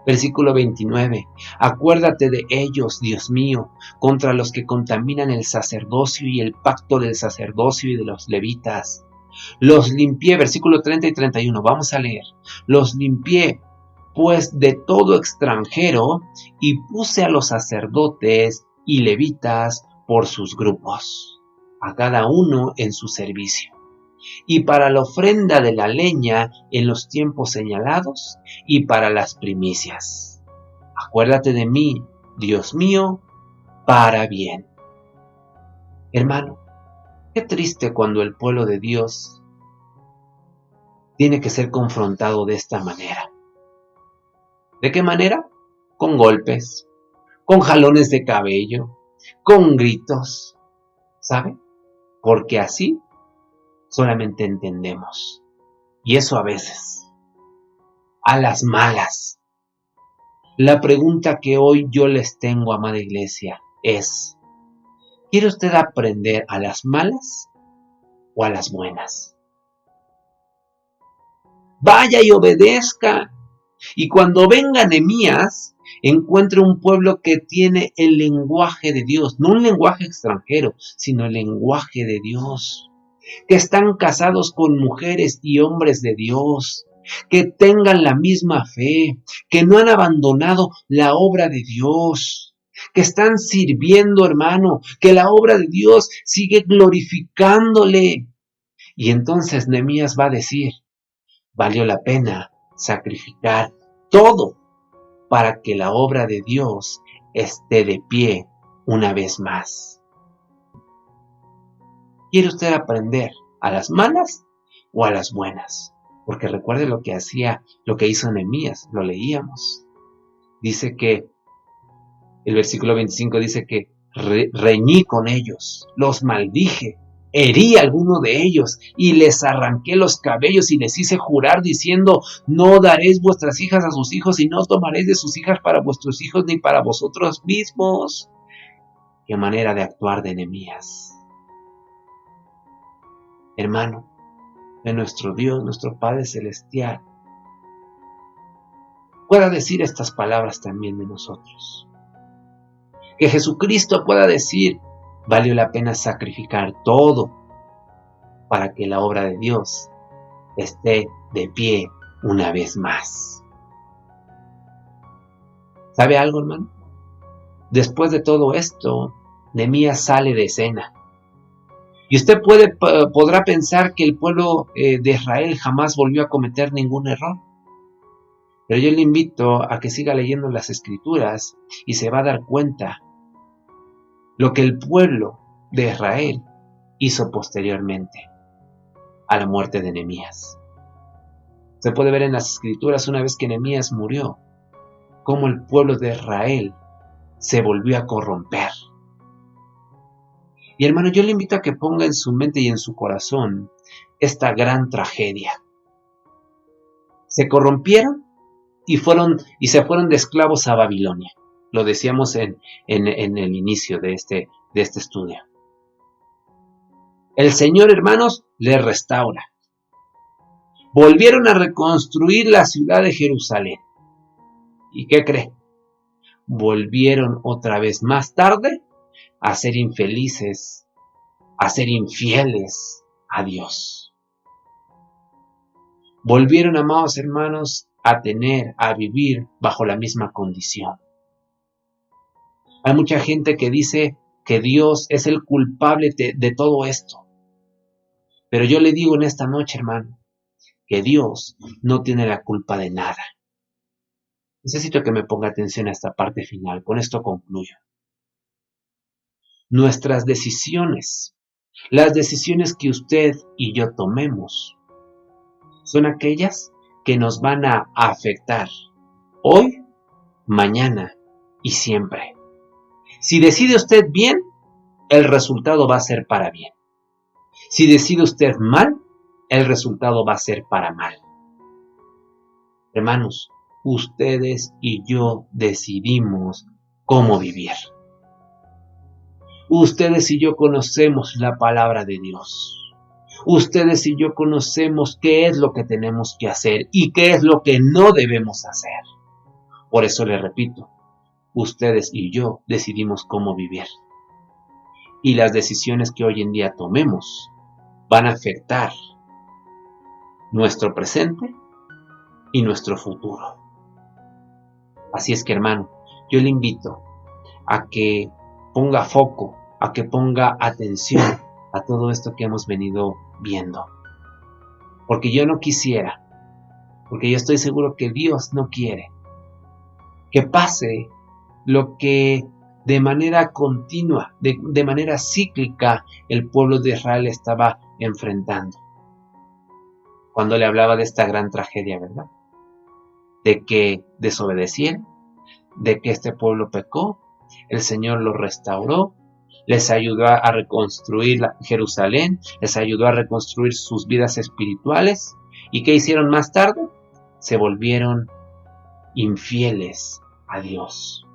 Versículo 29. Acuérdate de ellos, Dios mío, contra los que contaminan el sacerdocio y el pacto del sacerdocio y de los levitas. Los limpié, versículo 30 y 31, vamos a leer. Los limpié, pues, de todo extranjero, y puse a los sacerdotes y levitas por sus grupos, a cada uno en su servicio, y para la ofrenda de la leña en los tiempos señalados, y para las primicias. Acuérdate de mí, Dios mío, para bien. Hermano, qué triste cuando el pueblo de Dios tiene que ser confrontado de esta manera. ¿De qué manera? Con golpes, con jalones de cabello, con gritos, ¿sabe? Porque así solamente entendemos. Y eso a veces, a las malas. La pregunta que hoy yo les tengo, amada iglesia, es: ¿quiere usted aprender a las malas o a las buenas? Vaya y obedezca. Y cuando venga Nehemías, encuentre un pueblo que tiene el lenguaje de Dios, no un lenguaje extranjero, sino el lenguaje de Dios, que están casados con mujeres y hombres de Dios, que tengan la misma fe, que no han abandonado la obra de Dios, que están sirviendo, hermano, que la obra de Dios sigue glorificándole. Y entonces Nehemías va a decir: valió la pena sacrificar todo para que la obra de Dios esté de pie una vez más. ¿Quiere usted aprender a las malas o a las buenas? Porque recuerde lo que hizo Nehemías, lo leíamos. Dice que, el versículo 25 dice que reñí con ellos, los maldije, herí a alguno de ellos y les arranqué los cabellos y les hice jurar diciendo: no daréis vuestras hijas a sus hijos y no tomaréis de sus hijas para vuestros hijos ni para vosotros mismos. Qué manera de actuar de Nehemías. Hermano, de nuestro Dios, nuestro Padre Celestial, pueda decir estas palabras también de nosotros. Que Jesucristo pueda decir: valió la pena sacrificar todo para que la obra de Dios esté de pie una vez más. ¿Sabe algo, hermano? Después de todo esto, Nehemías sale de escena. Y usted podrá pensar que el pueblo de Israel jamás volvió a cometer ningún error. Pero yo le invito a que siga leyendo las Escrituras y se va a dar cuenta lo que el pueblo de Israel hizo posteriormente a la muerte de Nehemías. Se puede ver en las Escrituras, una vez que Nehemías murió, cómo el pueblo de Israel se volvió a corromper. Y hermano, yo le invito a que ponga en su mente y en su corazón esta gran tragedia. Se corrompieron y se fueron de esclavos a Babilonia. Lo decíamos en el inicio de este estudio. El Señor, hermanos, les restaura. Volvieron a reconstruir la ciudad de Jerusalén. ¿Y qué cree? Volvieron otra vez más tarde a ser infelices, a ser infieles a Dios. Volvieron, amados hermanos, a vivir bajo la misma condición. Hay mucha gente que dice que Dios es el culpable de todo esto. Pero yo le digo en esta noche, hermano, que Dios no tiene la culpa de nada. Necesito que me ponga atención a esta parte final. Con esto concluyo. Nuestras decisiones, las decisiones que usted y yo tomemos, son aquellas que nos van a afectar hoy, mañana y siempre. Si decide usted bien, el resultado va a ser para bien. Si decide usted mal, el resultado va a ser para mal. Hermanos, ustedes y yo decidimos cómo vivir. Ustedes y yo conocemos la palabra de Dios. Ustedes y yo conocemos qué es lo que tenemos que hacer y qué es lo que no debemos hacer. Por eso les repito, ustedes y yo decidimos cómo vivir. Y las decisiones que hoy en día tomemos van a afectar nuestro presente y nuestro futuro. Así es que, hermano, yo le invito a que ponga foco, a que ponga atención a todo esto que hemos venido viendo. Porque yo no quisiera, porque yo estoy seguro que Dios no quiere que pase lo que de manera continua, de manera cíclica, el pueblo de Israel estaba enfrentando. Cuando le hablaba de esta gran tragedia, ¿verdad? De que desobedecieron, de que este pueblo pecó, el Señor lo restauró, les ayudó a reconstruir Jerusalén, les ayudó a reconstruir sus vidas espirituales. ¿Y qué hicieron más tarde? Se volvieron infieles a Dios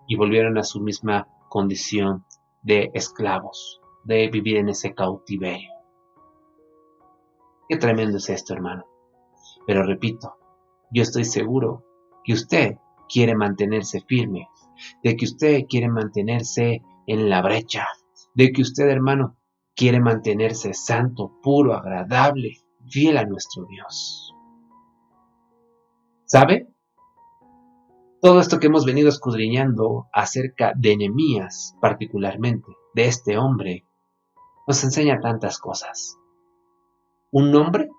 y volvieron a su misma condición de esclavos, de vivir en ese cautiverio. Qué tremendo es esto, hermano. Pero repito, yo estoy seguro que usted quiere mantenerse firme, de que usted quiere mantenerse en la brecha, de que usted, hermano, quiere mantenerse santo, puro, agradable, fiel a nuestro Dios. ¿Sabe? Todo esto que hemos venido escudriñando acerca de Nehemías, particularmente, de este hombre, nos enseña tantas cosas. Un hombre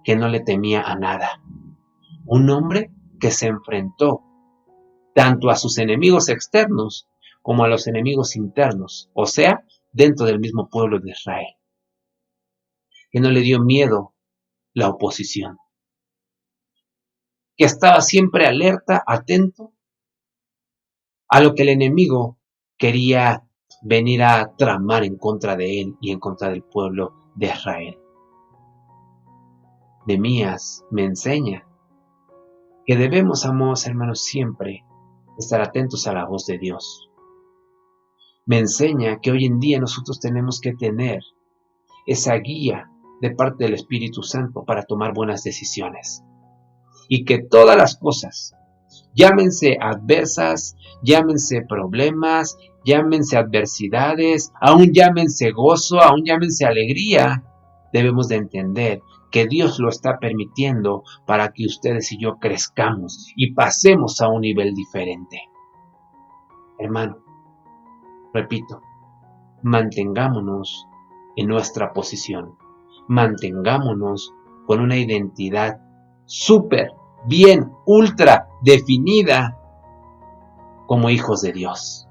que no le temía a nada. Un hombre que se enfrentó tanto a sus enemigos externos como a los enemigos internos, o sea, dentro del mismo pueblo de Israel. Que no le dio miedo la oposición. Que estaba siempre alerta, atento a lo que el enemigo quería venir a tramar en contra de él y en contra del pueblo de Israel. Nehemías me enseña que debemos, amados hermanos, siempre estar atentos a la voz de Dios. Me enseña que hoy en día nosotros tenemos que tener esa guía de parte del Espíritu Santo para tomar buenas decisiones. Y que todas las cosas, llámense adversas, llámense problemas, llámense adversidades, aún llámense gozo, aún llámense alegría, debemos de entender que Dios lo está permitiendo para que ustedes y yo crezcamos y pasemos a un nivel diferente. Hermano, repito, mantengámonos en nuestra posición, mantengámonos con una identidad súper, bien, ultra definida como hijos de Dios.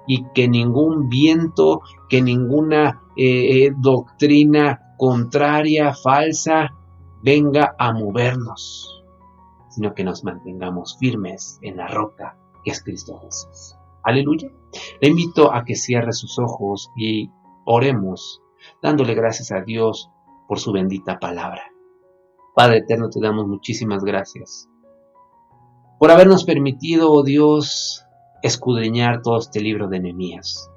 Y que ningún viento, que ninguna doctrina contraria, falsa, venga a movernos, sino que nos mantengamos firmes en la roca que es Cristo Jesús. Aleluya. Le invito a que cierre sus ojos y oremos, dándole gracias a Dios por su bendita palabra. Padre eterno, te damos muchísimas gracias por habernos permitido, oh Dios, escudriñar todo este libro de Nehemías,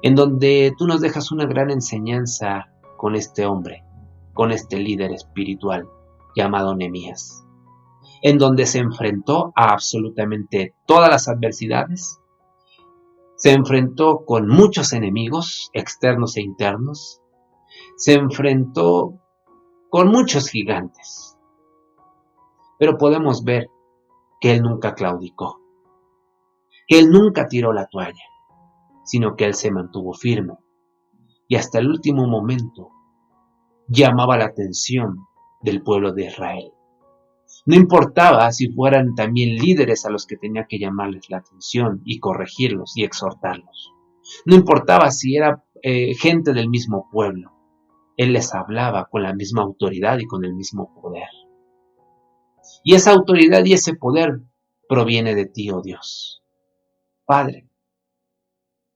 en donde tú nos dejas una gran enseñanza con este hombre, con este líder espiritual llamado Nehemías, en donde se enfrentó a absolutamente todas las adversidades, se enfrentó con muchos enemigos externos e internos, se enfrentó con muchos gigantes, pero podemos ver que él nunca claudicó, que él nunca tiró la toalla, sino que él se mantuvo firme y hasta el último momento llamaba la atención del pueblo de Israel. No importaba si fueran también líderes a los que tenía que llamarles la atención y corregirlos y exhortarlos. No importaba si era gente del mismo pueblo. Él les hablaba con la misma autoridad y con el mismo poder. Y esa autoridad y ese poder proviene de ti, oh Dios. Padre,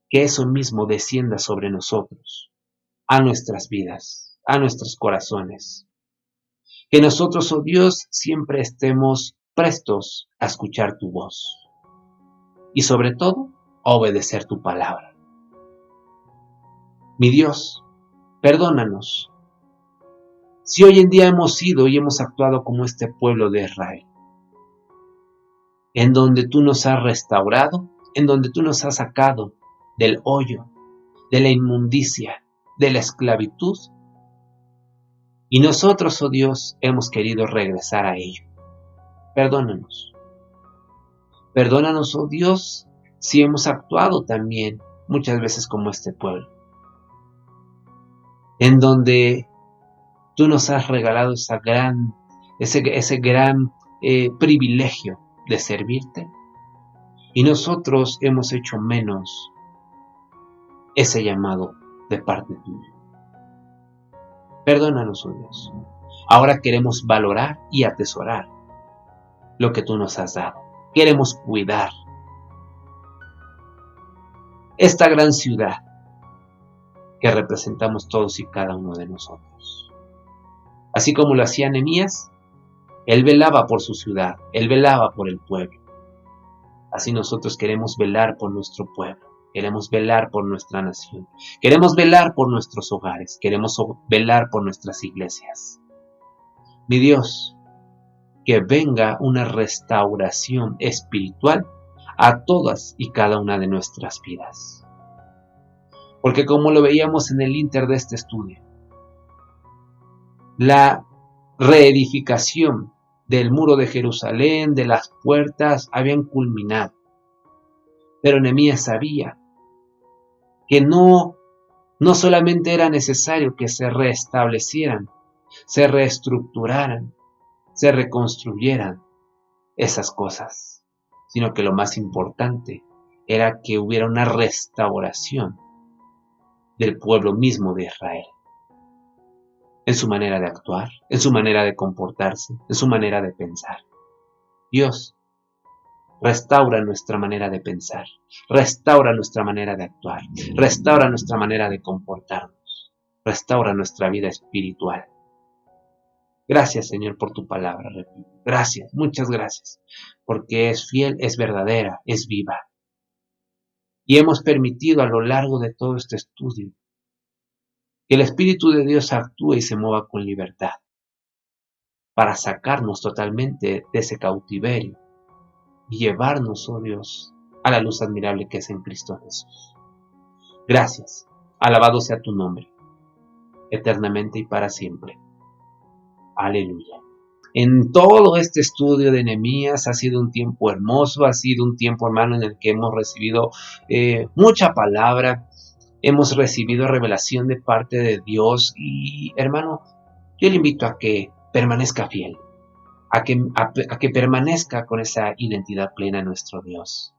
que eso mismo descienda sobre nosotros, a nuestras vidas, a nuestros corazones. Que nosotros, oh Dios, siempre estemos prestos a escuchar tu voz y sobre todo a obedecer tu palabra. Mi Dios, Perdónanos. Si hoy en día hemos sido y hemos actuado como este pueblo de Israel, en donde tú nos has restaurado, en donde tú nos has sacado del hoyo, de la inmundicia, de la esclavitud, y nosotros, oh Dios, hemos querido regresar a ello. Perdónanos. Perdónanos, oh Dios, si hemos actuado también muchas veces como este pueblo, en donde tú nos has regalado ese gran privilegio de servirte, y nosotros hemos hecho menos ese llamado de parte tuya. Perdónanos, oh Dios. Ahora queremos valorar y atesorar lo que tú nos has dado. Queremos cuidar esta gran ciudad que representamos todos y cada uno de nosotros. Así como lo hacía Nehemías, él velaba por su ciudad, él velaba por el pueblo. Así nosotros queremos velar por nuestro pueblo, queremos velar por nuestra nación, queremos velar por nuestros hogares, queremos velar por nuestras iglesias. Mi Dios, que venga una restauración espiritual a todas y cada una de nuestras vidas. Porque como lo veíamos en el inter de este estudio, la reedificación del muro de Jerusalén, de las puertas, habían culminado. Pero Nehemías sabía que no solamente era necesario que se restablecieran, se reestructuraran, se reconstruyeran esas cosas, sino que lo más importante era que hubiera una restauración del pueblo mismo de Israel, en su manera de actuar, en su manera de comportarse, en su manera de pensar. Dios, restaura nuestra manera de pensar, restaura nuestra manera de actuar, restaura nuestra manera de comportarnos, restaura nuestra vida espiritual. Gracias, Señor, por tu palabra, repito. Gracias, muchas gracias, porque es fiel, es verdadera, es viva. Y hemos permitido a lo largo de todo este estudio que el Espíritu de Dios actúe y se mueva con libertad para sacarnos totalmente de ese cautiverio y llevarnos, oh Dios, a la luz admirable que es en Cristo Jesús. Gracias, alabado sea tu nombre, eternamente y para siempre. Aleluya. En todo este estudio de Nehemías ha sido un tiempo hermoso, ha sido un tiempo, hermano, en el que hemos recibido mucha palabra, hemos recibido revelación de parte de Dios y, hermano, yo le invito a que permanezca fiel, a que permanezca con esa identidad plena en nuestro Dios.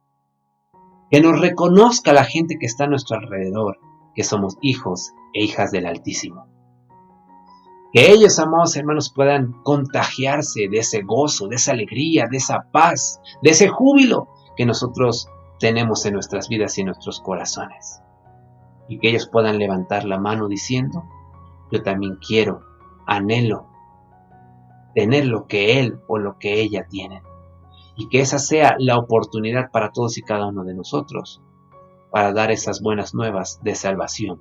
Que nos reconozca la gente que está a nuestro alrededor, que somos hijos e hijas del Altísimo. Que ellos, amados hermanos, puedan contagiarse de ese gozo, de esa alegría, de esa paz, de ese júbilo que nosotros tenemos en nuestras vidas y en nuestros corazones. Y que ellos puedan levantar la mano diciendo, yo también quiero, anhelo, tener lo que él o lo que ella tienen. Y que esa sea la oportunidad para todos y cada uno de nosotros, para dar esas buenas nuevas de salvación